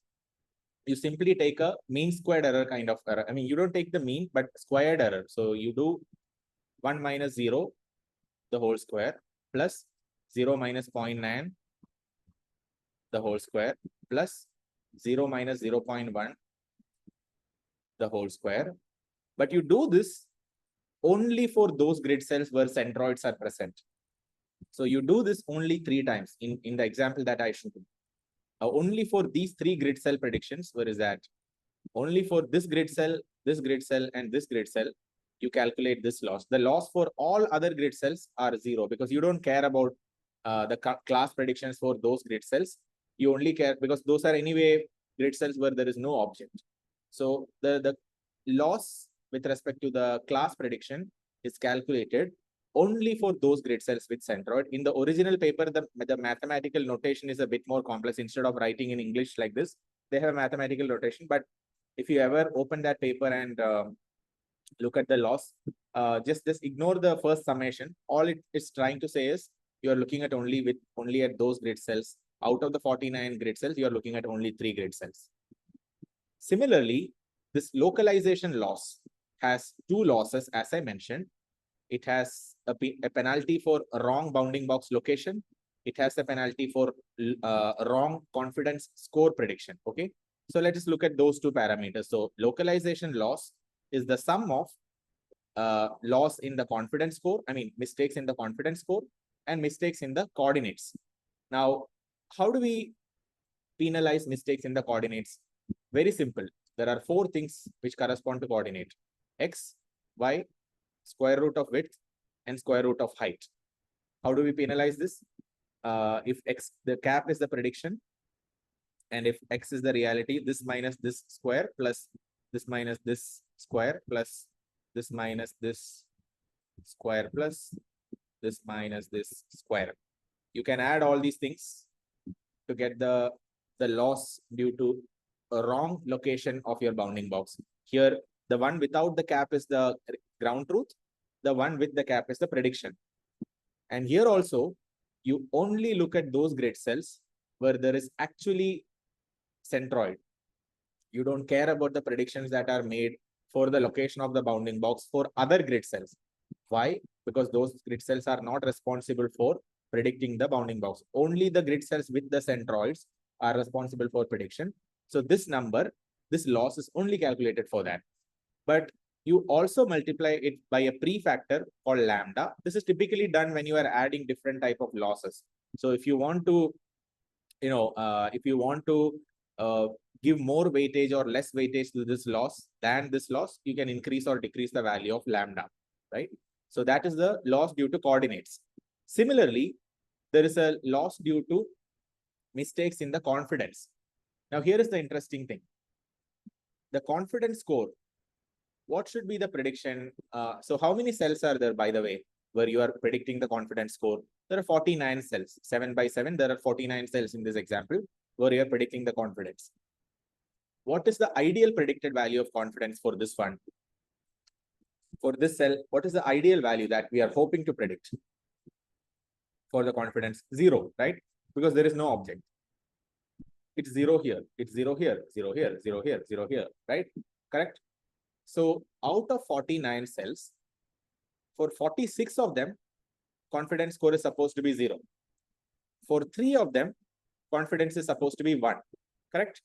you simply take a mean squared error kind of error. I mean, you don't take the mean, but squared error. So you do 1 minus 0, the whole square, plus 0 minus 0.9, the whole square, plus 0 minus 0 0.1, the whole square. But you do this only for those grid cells where centroids are present. So you do this only 3 times in the example that I showed. Only for these 3 grid cell predictions. Where is that? Only for this grid cell, and this grid cell, you calculate this loss. The loss for all other grid cells are 0 because you don't care about the class predictions for those grid cells. You only care because those are anyway grid cells where there is no object. So the loss with respect to the class prediction is calculated only for those grid cells with centroid. In the original paper, the mathematical notation is a bit more complex. Instead of writing in English like this, they have a mathematical notation. But if you ever open that paper and look at the loss, just ignore the first summation. All it is trying to say is you are looking at only at those grid cells. Out of the 49 grid cells, you are looking at only 3 grid cells. Similarly, this localization loss has 2 losses, as I mentioned. It has a penalty for wrong bounding box location. It has a penalty for wrong confidence score prediction. Okay. So let us look at those 2 parameters. So localization loss is the sum of loss in the confidence score, mistakes in the confidence score and mistakes in the coordinates. Now, how do we penalize mistakes in the coordinates? Very simple. There are 4 things which correspond to coordinate: x, y, square root of width, and square root of height. How do we penalize this? If x, the cap is the prediction, and if x is the reality, this minus this square plus this minus this square plus this minus this square plus this minus this square. You can add all these things to get the loss due to a wrong location of your bounding box. Here, the one without the cap is the ground truth. The one with the cap is the prediction. And here also, you only look at those grid cells where there is actually centroid. You don't care about the predictions that are made for the location of the bounding box for other grid cells. Why? Because those grid cells are not responsible for predicting the bounding box. Only the grid cells with the centroids are responsible for prediction. So this number, this loss is only calculated for that. But you also multiply it by a pre-factor called lambda. This is typically done when you are adding different type of losses. So if you want to, give more weightage or less weightage to this loss than this loss, you can increase or decrease the value of lambda, right? So that is the loss due to coordinates. Similarly, there is a loss due to mistakes in the confidence. Now, here is the interesting thing. The confidence score, what should be the prediction? So how many cells are there, by the way, where you are predicting the confidence score? There are 49 cells, 7 by 7. There are 49 cells in this example where you are predicting the confidence. What is the ideal predicted value of confidence for this one? For this cell, what is the ideal value that we are hoping to predict for the confidence? 0, right? Because there is no object. It's 0 here, it's 0 here, 0 here, 0 here, 0 here, right? Correct? So out of 49 cells, for 46 of them, confidence score is supposed to be 0. For 3 of them, confidence is supposed to be 1, correct?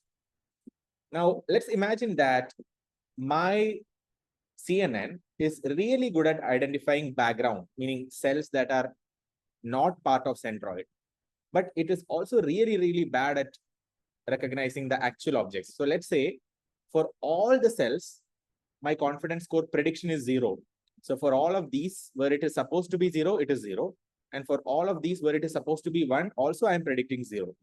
Now, let's imagine that my CNN is really good at identifying background, meaning cells that are not part of centroid. but it is also really, really bad at recognizing the actual objects. So let's say for all the cells, my confidence score prediction is 0. So for all of these where it is supposed to be 0, it is 0. And for all of these where it is supposed to be 1, also I am predicting 0.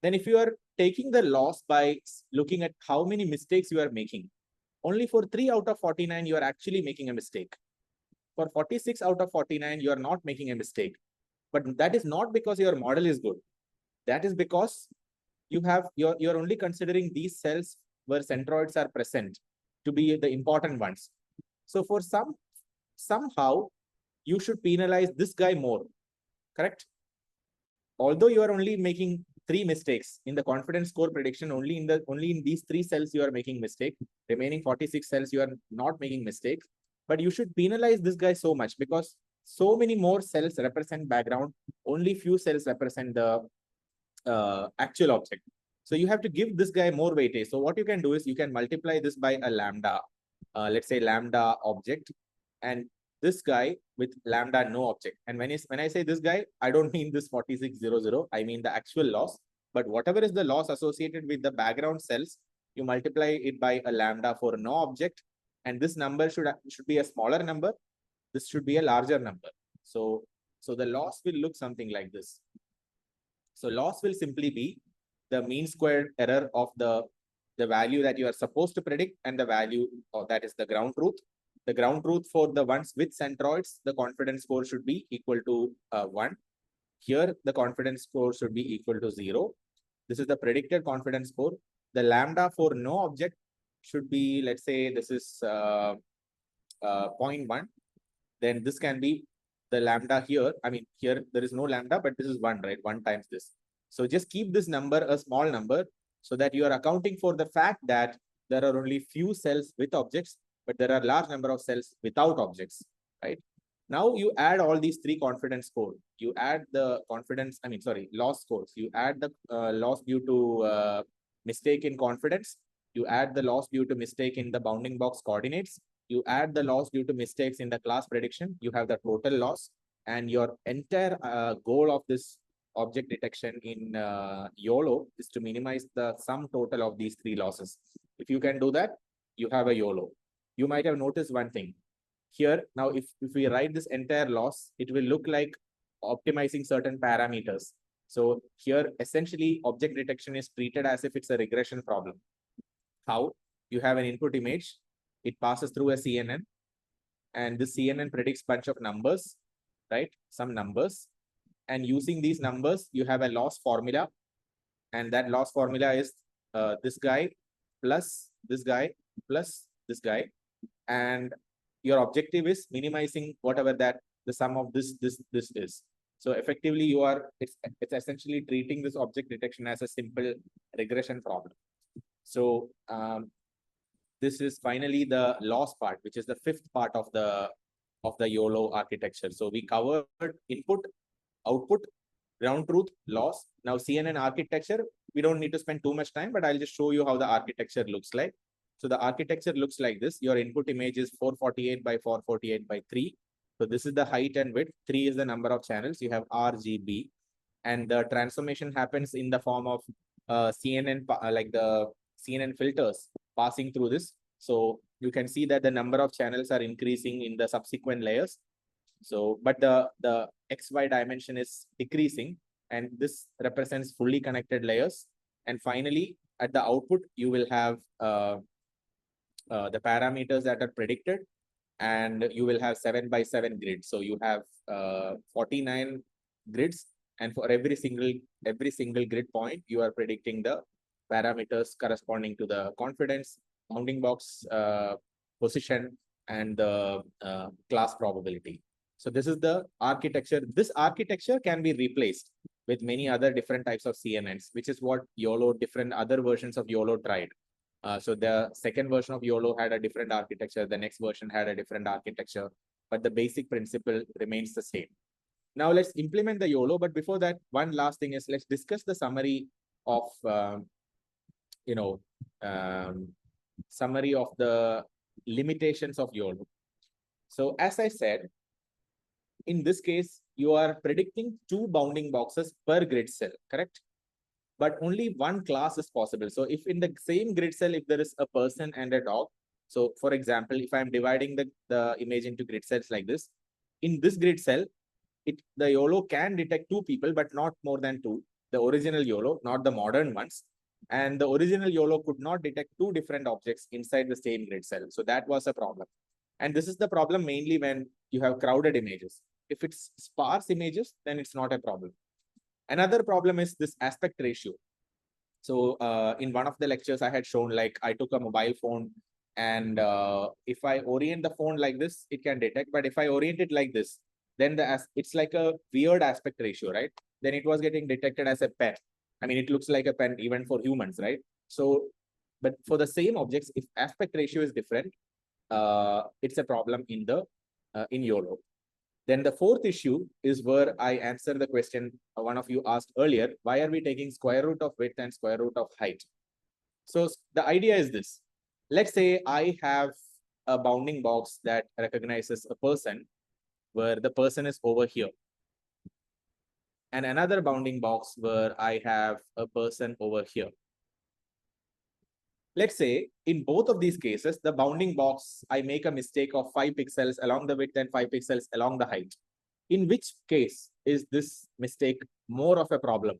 Then if you are taking the loss by looking at how many mistakes you are making, only for 3 out of 49, you are actually making a mistake. For 46 out of 49, you are not making a mistake. But that is not because your model is good. That is because you're only considering these cells where centroids are present to be the important ones. So for somehow you should penalize this guy more, correct? Although you are only making 3 mistakes in the confidence score prediction, only in these 3 cells you are making mistake. Remaining 46 cells you are not making mistakes. But you should penalize this guy so much because so many more cells represent background. Only few cells represent the actual object. So you have to give this guy more weightage. So what you can do is you can multiply this by a lambda, let's say lambda object, and this guy with lambda no object. And when I say this guy, I don't mean this 4600, I mean the actual loss. But whatever is the loss associated with the background cells, you multiply it by a lambda for no object, and this number should be a smaller number. This should be a larger number. So the loss will look something like this. So loss will simply be the mean squared error of the value that you are supposed to predict and the value that is the ground truth. The ground truth for the ones with centroids, the confidence score should be equal to 1. Here, the confidence score should be equal to 0. This is the predicted confidence score. The lambda for no object should be, let's say, this is 0.1. Then this can be the lambda here. I mean, here there is no lambda, but this is 1, right? 1 times this. So just keep this number a small number so that you are accounting for the fact that there are only few cells with objects, but there are large number of cells without objects, right? Now you add all these 3 confidence scores. You add the loss scores. You add the loss due to mistake in confidence. You add the loss due to mistake in the bounding box coordinates. You add the loss due to mistakes in the class prediction. You have the total loss, and your entire goal of this object detection in YOLO is to minimize the sum total of these 3 losses. If you can do that, you have a YOLO. You might have noticed one thing. Here, now if we write this entire loss, it will look like optimizing certain parameters. So here, essentially, object detection is treated as if it's a regression problem. How? You have an input image, it passes through a CNN, and this CNN predicts bunch of numbers, right? Some numbers. And using these numbers, you have a loss formula. And that loss formula is this guy plus this guy plus this guy. And your objective is minimizing whatever that the sum of this is. So effectively, it's essentially treating this object detection as a simple regression problem. So this is finally the loss part, which is the 5th part of the YOLO architecture. So we covered input, output, ground truth, loss. Now CNN architecture, we don't need to spend too much time, but I'll just show you how the architecture looks like. So the architecture looks like this. Your input image is 448 by 448 by 3. So this is the height and width. 3 is the number of channels. You have RGB. And the transformation happens in the form of CNN, like the CNN filters passing through this. So you can see that the number of channels are increasing in the subsequent layers. So, but the XY dimension is decreasing, and this represents fully connected layers. And finally, at the output, you will have the parameters that are predicted, and you will have 7 by 7 grids. So you have 49 grids, and for every single grid point, you are predicting the parameters corresponding to the confidence, bounding box position, and the class probability. So this is the architecture. This architecture can be replaced with many other different types of CNNs, which is what YOLO, different other versions of YOLO tried. So the second version of YOLO had a different architecture. The next version had a different architecture, but the basic principle remains the same. Now let's implement the YOLO. But before that, one last thing is let's discuss the summary of, summary of the limitations of YOLO. So as I said, in this case, you are predicting 2 bounding boxes per grid cell, correct? But only one class is possible. So if in the same grid cell, if there is a person and a dog, so for example, if I'm dividing the image into grid cells like this, in this grid cell, the YOLO can detect 2 people, but not more than 2. The original YOLO, not the modern ones. And the original YOLO could not detect 2 different objects inside the same grid cell. So that was a problem. And this is the problem mainly when you have crowded images. If it's sparse images, then it's not a problem. Another problem is this aspect ratio. So in one of the lectures I had shown, like I took a mobile phone and if I orient the phone like this, it can detect. But if I orient it like this, then it's like a weird aspect ratio, right? Then it was getting detected as a pen. I mean, it looks like a pen even for humans, right? So, but for the same objects, if aspect ratio is different, it's a problem in YOLO. Then the fourth issue is where I answer the question one of you asked earlier, why are we taking square root of width and square root of height? So the idea is this. Let's say I have a bounding box that recognizes a person where the person is over here. And another bounding box where I have a person over here. Let's say in both of these cases, the bounding box, I make a mistake of 5 pixels along the width and 5 pixels along the height. In which case is this mistake more of a problem?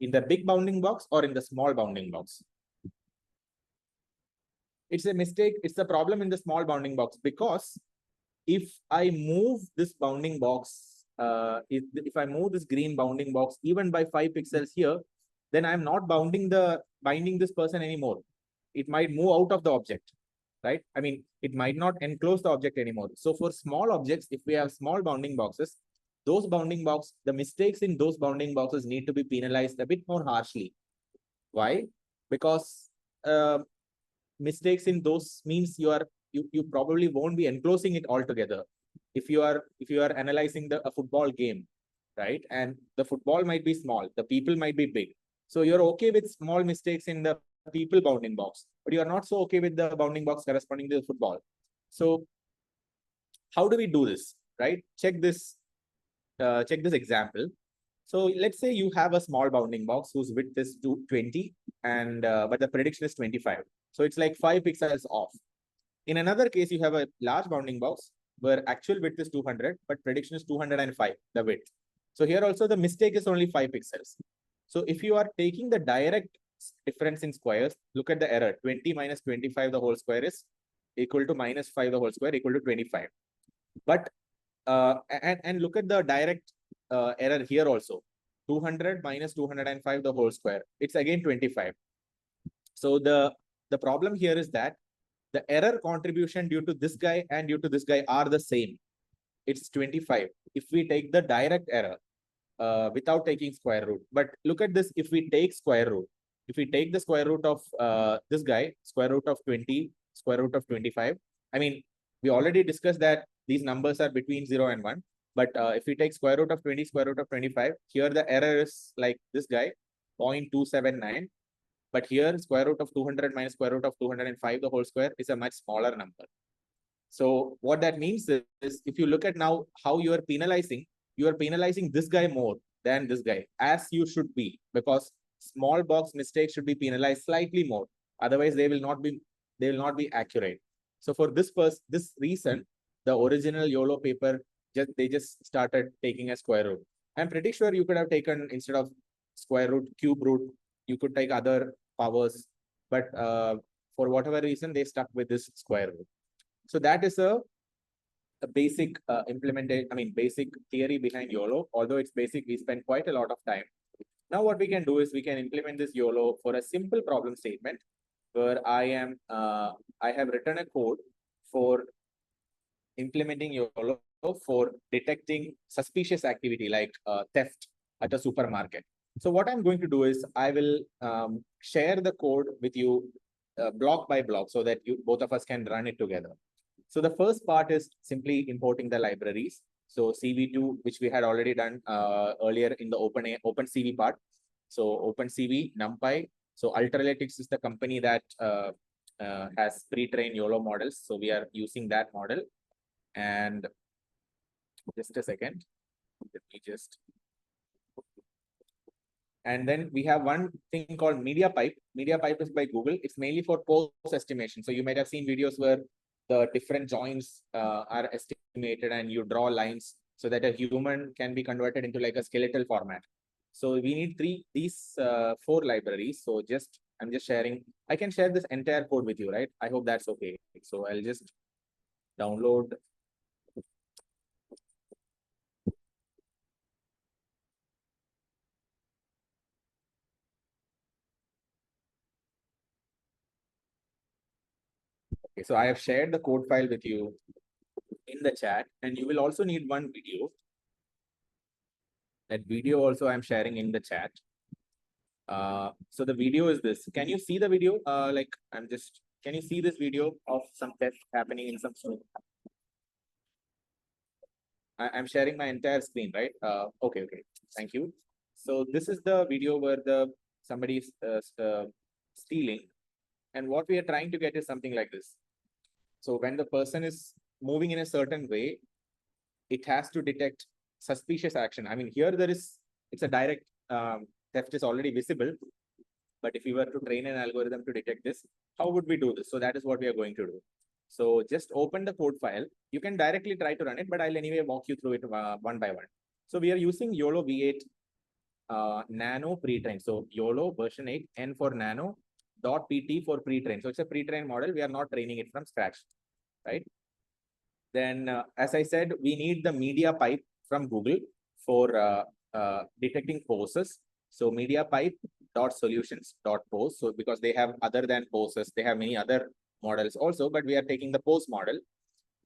In the big bounding box or in the small bounding box? It's a mistake. It's a problem in the small bounding box because if I move this bounding box, if I move this green bounding box even by 5 pixels here, then I'm not binding this person anymore. It might move out of the object, right? I mean, it might not enclose the object anymore. So for small objects, if we have small bounding boxes, the mistakes in those bounding boxes need to be penalized a bit more harshly. Why? Because mistakes in those means you probably won't be enclosing it altogether. If you are analyzing a football game, right? And the football might be small, the people might be big. So you're okay with small mistakes in the people bounding box, but you are not so okay with the bounding box corresponding to the football. So how do we do this, right? Check this example. So let's say you have a small bounding box whose width is 20 and but the prediction is 25. So it's like 5 pixels off. In another case, you have a large bounding box where actual width is 200, but prediction is 205, the width. So here also the mistake is only 5 pixels. So if you are taking the direct difference in squares, look at the error. 20 minus 25 the whole square is equal to minus 5 the whole square equal to 25. But and look at the direct error here also. 200 minus 205 the whole square. It's again 25. So the problem here is that the error contribution due to this guy and due to this guy are the same. It's 25. If we take the direct error without taking square root. But look at this. If we take square root, if we take the square root of this guy, square root of 20, square root of 25. I mean, we already discussed that these numbers are between 0 and 1. But if we take square root of 20, square root of 25, here the error is like this guy, 0.279. But here, square root of 200 minus square root of 205, the whole square is a much smaller number. So what that means is, if you look at now how you are penalizing this guy more than this guy, as you should be, because small box mistakes should be penalized slightly more. Otherwise, they will not be accurate. So for this reason, the original YOLO paper, they just started taking a square root. I'm pretty sure you could have taken, instead of square root, cube root, you could take other powers, but for whatever reason, they stuck with this square root. So that is a basic basic theory behind YOLO. Although it's basic, we spend quite a lot of time. Now what we can do is we can implement this YOLO for a simple problem statement where I have written a code for implementing YOLO for detecting suspicious activity like theft at a supermarket. So what I'm going to do is I will share the code with you block by block so that both of us can run it together. So the first part is simply importing the libraries. So CV2, which we had already done earlier in the OpenCV part. So OpenCV, NumPy. So Ultralytics is the company that has pre-trained YOLO models. So we are using that model. And just a second. Let me just. And then we have one thing called media pipe. Media pipe is by Google. It's mainly for pose estimation. So you might have seen videos where the different joints are estimated and you draw lines so that a human can be converted into like a skeletal format. So we need these four libraries. So I'm just sharing. I can share this entire code with you, right? I hope that's okay. So I'll just download. Okay, so I have shared the code file with you in the chat, and you will also need one video. That video also I'm sharing in the chat. So the video is this. Can you see the video? Can you see this video of some test happening in some school? I'm sharing my entire screen, right? Okay. Thank you. So this is the video where somebody is stealing. And what we are trying to get is something like this. So when the person is moving in a certain way, it has to detect suspicious action. I mean, here it's a direct theft is already visible. But if we were to train an algorithm to detect this, how would we do this? So that is what we are going to do. So just open the code file. You can directly try to run it, but I'll anyway walk you through it one by one. So we are using YOLO V8 nano pre-train. So YOLO version 8, N for nano, .pt for pre-train. So it's a pre-trained model. We are not training it from scratch, right? Then, as I said, we need the media pipe from Google for detecting poses. So media pipe dot solutions dot pose. So because they have other than poses, they have many other models also, but we are taking the pose model.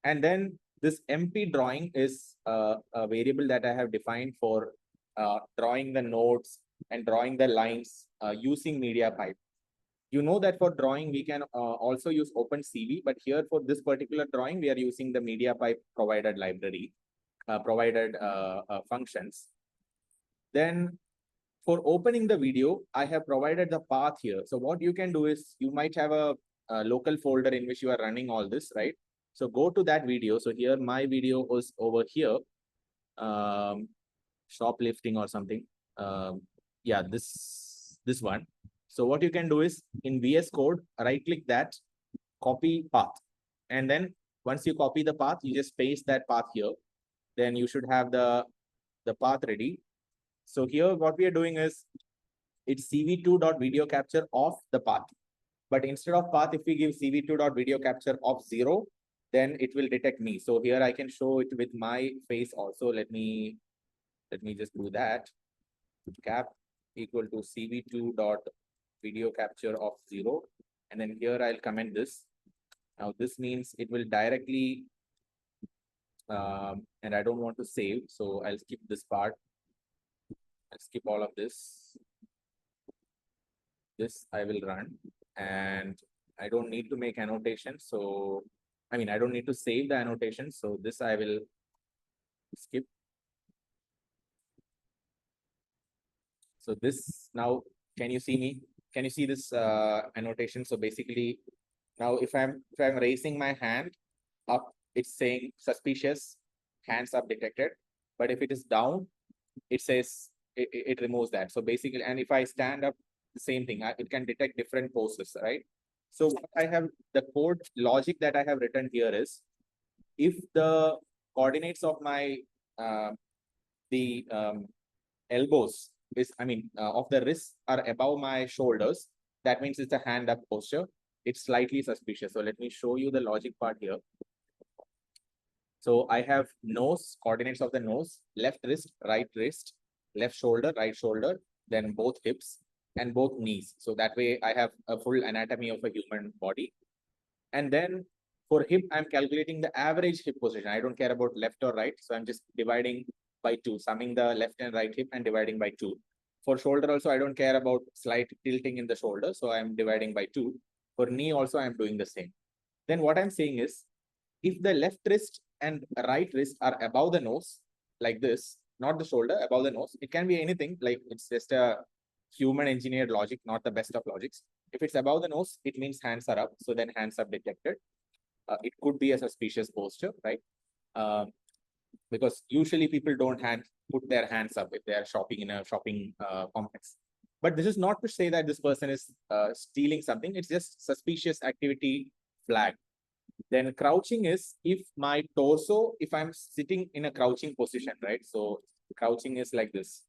And then this MP drawing is a variable that I have defined for drawing the nodes and drawing the lines using media pipe. You know that for drawing, we can also use OpenCV, but here for this particular drawing, we are using the media pipe provided library, provided functions. Then for opening the video, I have provided the path here. So what you can do is you might have a local folder in which you are running all this, right? So go to that video. So here my video was over here, shoplifting or something. Yeah, this one. So what you can do is in VS Code, right click that, copy path. And then once you copy the path, you just paste that path here. Then you should have the path ready. So here what we are doing is it's cv2.video capture of the path. But instead of path, if we give cv2.video capture of 0, then it will detect me. So here I can show it with my face also. Let me just do that. Cap equal to cv2.video capture of 0. And then here I'll comment this. Now this means it will directly, and I don't want to save. So I'll skip this part. I'll skip all of this. This I will run, and I don't need to make annotation. So, I mean, I don't need to save the annotation. So this I will skip. So this now, can you see me? Can you see this annotation? So basically, now if I'm raising my hand up, it's saying suspicious, hands up detected. But if it is down, it says it removes that. So basically, and if I stand up, the same thing, it can detect different poses, right? So what I have, the code logic that I have written here is, if the coordinates of my elbows is, of the wrists are above my shoulders, that means it's a hand up posture. It's slightly suspicious. So let me show you the logic part here. So I have nose, coordinates of the nose, left wrist, left shoulder, right shoulder, then both hips and both knees. So that way I have a full anatomy of a human body. And then for hip, I'm calculating the average hip position. I don't care about left or right. So I'm just dividing by 2, summing the left and right hip and dividing by 2. For shoulder also, I don't care about slight tilting in the shoulder. So I'm dividing by 2. For knee also, I'm doing the same. Then what I'm saying is, if the left wrist and right wrist are above the nose, like this, not the shoulder, above the nose, it can be anything, like it's just a human engineered logic, not the best of logics. If it's above the nose, it means hands are up. So then hands up detected. It could be a suspicious posture, right? Because usually people don't put their hands up if they are shopping in a shopping complex. But this is not to say that this person is stealing something. It's just suspicious activity flag. Then crouching is if my torso, if I'm sitting in a crouching position, right? So crouching is like this.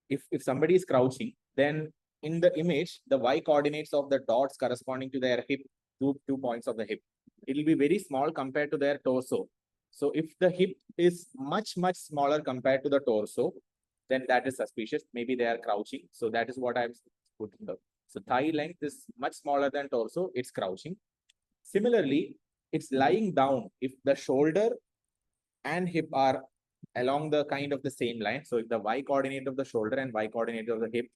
If somebody is crouching, then in the image, the y coordinates of the dots corresponding to their hip, two points of the hip, it will be very small compared to their torso. So if the hip is much smaller compared to the torso, then that is suspicious. Maybe they are crouching. So that is what I'm putting here. So thigh length is much smaller than torso, it's crouching. Similarly, it's lying down. If the shoulder and hip are along the kind of the same line, so if the y coordinate of the shoulder and y coordinate of the hip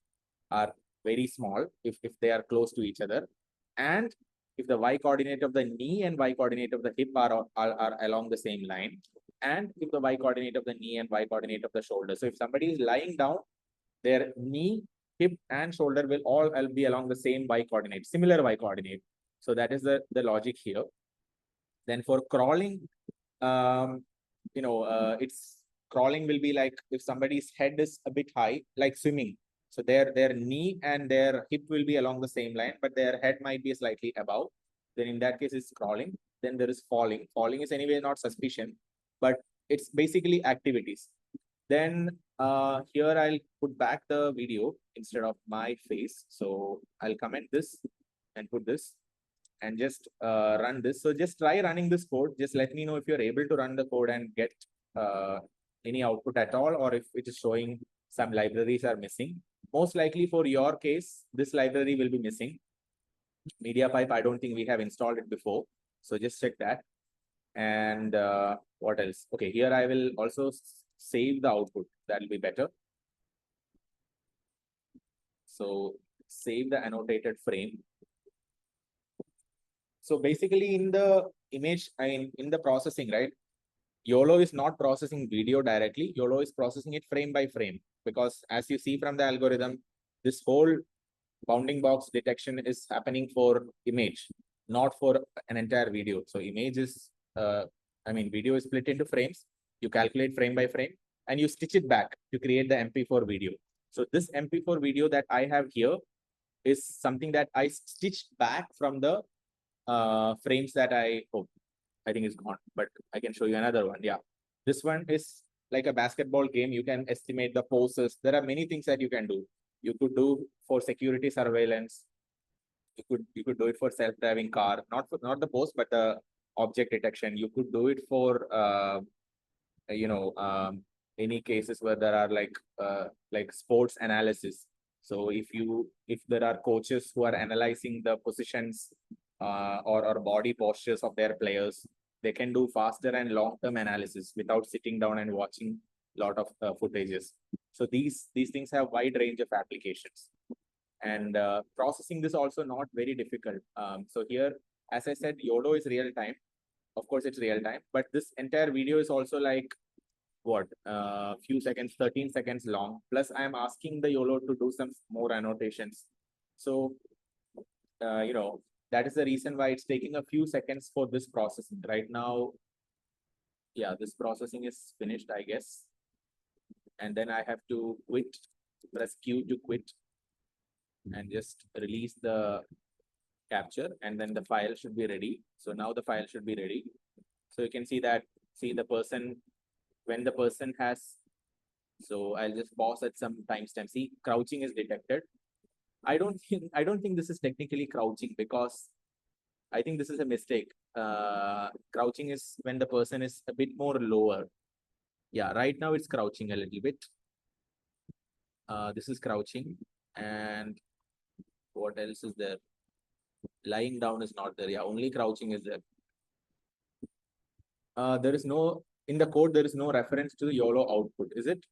are very small, if they are close to each other, and if the y coordinate of the knee and y coordinate of the hip are along the same line, and if the y coordinate of the knee and y coordinate of the shoulder. So if somebody is lying down, their knee, hip, and shoulder will all be along the same y coordinate, similar y coordinate. So that is the logic here. Then for crawling, it's crawling will be like if somebody's head is a bit high, like swimming. So their knee and their hip will be along the same line, but their head might be slightly above. Then in that case, it's crawling. Then there is falling. Falling is anyway not suspicion, but it's basically activities. Then here I'll put back the video instead of my face. So I'll comment this and put this and just run this. So just try running this code. Just let me know if you're able to run the code and get any output at all, or if it is showing some libraries are missing. Most likely for your case, this library will be missing. MediaPipe, I don't think we have installed it before. So just check that. And what else? Okay, here I will also save the output. That will be better. So save the annotated frame. So basically in the image, in the processing, right? YOLO is not processing video directly. YOLO is processing it frame by frame, because as you see from the algorithm, this whole bounding box detection is happening for image, not for an entire video. So image is, video is split into frames. You calculate frame by frame and you stitch it back to create the MP4 video. So this MP4 video that I have here is something that I stitched back from the frames that I think it's gone, but I can show you another one. Yeah, this one is like a basketball game. You can estimate the poses. There are many things that you can do. You could do for security surveillance. You could do it for self-driving car, not the pose, but the object detection. You could do it for any cases where there are like sports analysis. So if there are coaches who are analyzing the positions or body postures of their players, they can do faster and long-term analysis without sitting down and watching a lot of footages. So these things have wide range of applications. And processing this also not very difficult. So here, as I said, YOLO is real time. Of course, it's real time, but this entire video is also like what few seconds, 13 seconds long. Plus, I am asking the YOLO to do some more annotations. So that is the reason why it's taking a few seconds for this processing. Right now, yeah, this processing is finished, I guess. And then I have to quit, press Q to quit, and just release the capture, and then the file should be ready. So now the file should be ready. So you can see that, the person, when the person has, so I'll just pause at some timestamp. See, crouching is detected. I don't think this is technically crouching, because I think this is a mistake. Crouching is when the person is a bit more lower. Yeah, right now it's crouching a little bit. This is crouching. And what else is there? Lying down is not there. Yeah, only crouching is there. There is no, in the code, there is no reference to the YOLO output, is it?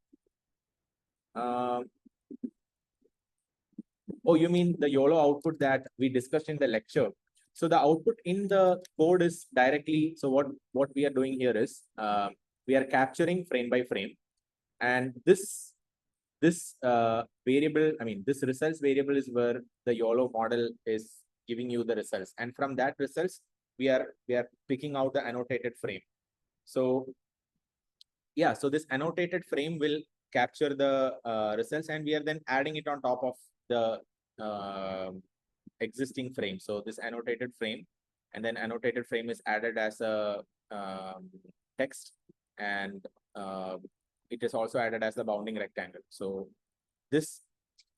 Oh, you mean the YOLO output that we discussed in the lecture? So the output in the code is directly, so what we are doing here is, we are capturing frame by frame. And this variable, this results variable is where the YOLO model is giving you the results. And from that results, we are picking out the annotated frame. So yeah, so this annotated frame will capture the results, and we are then adding it on top of the existing frame. So this annotated frame, and then annotated frame is added as a text, and it is also added as the bounding rectangle. So this,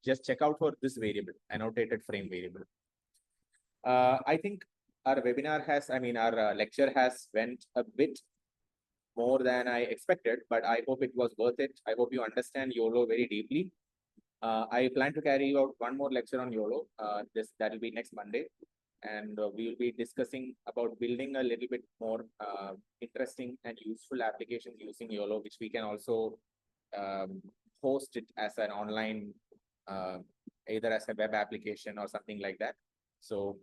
just check out for this variable, annotated frame variable. I think our webinar has, our lecture has went a bit more than I expected, but I hope it was worth it. I hope you understand YOLO very deeply. I plan to carry out one more lecture on YOLO. That will be next Monday, and we will be discussing about building a little bit more interesting and useful applications using YOLO, which we can also host it as an online, either as a web application or something like that. So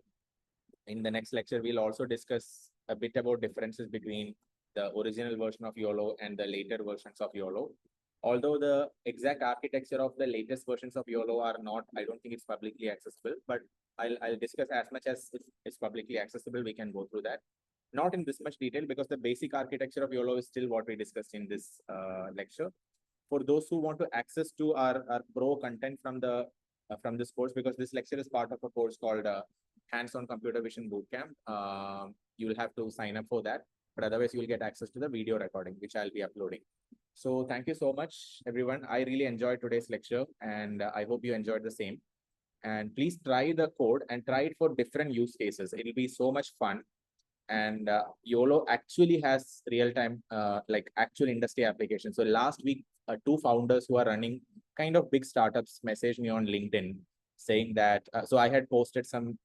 in the next lecture, we'll also discuss a bit about differences between the original version of YOLO and the later versions of YOLO. Although the exact architecture of the latest versions of YOLO are not, I don't think it's publicly accessible, but I'll discuss as much as it's publicly accessible. We can go through that. Not in this much detail, because the basic architecture of YOLO is still what we discussed in this lecture. For those who want to access to our pro content from this course, because this lecture is part of a course called Hands-on Computer Vision Bootcamp, you will have to sign up for that. But otherwise, you will get access to the video recording, which I'll be uploading. So thank you so much, everyone. I really enjoyed today's lecture, and I hope you enjoyed the same. And please try the code and try it for different use cases. It'll be so much fun. And YOLO actually has real-time, like actual industry applications. So last week, two founders who are running kind of big startups messaged me on LinkedIn saying that, so I had posted some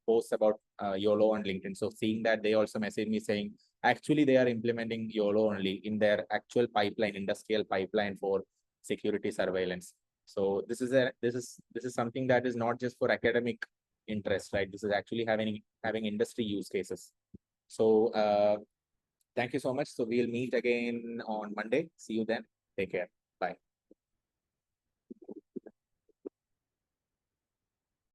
posts about YOLO on LinkedIn. So seeing that, they also messaged me saying, actually, they are implementing YOLO only in their actual pipeline, industrial pipeline for security surveillance. So this is something that is not just for academic interest, right? This is actually having industry use cases. So thank you so much. So we'll meet again on Monday. See you then. Take care.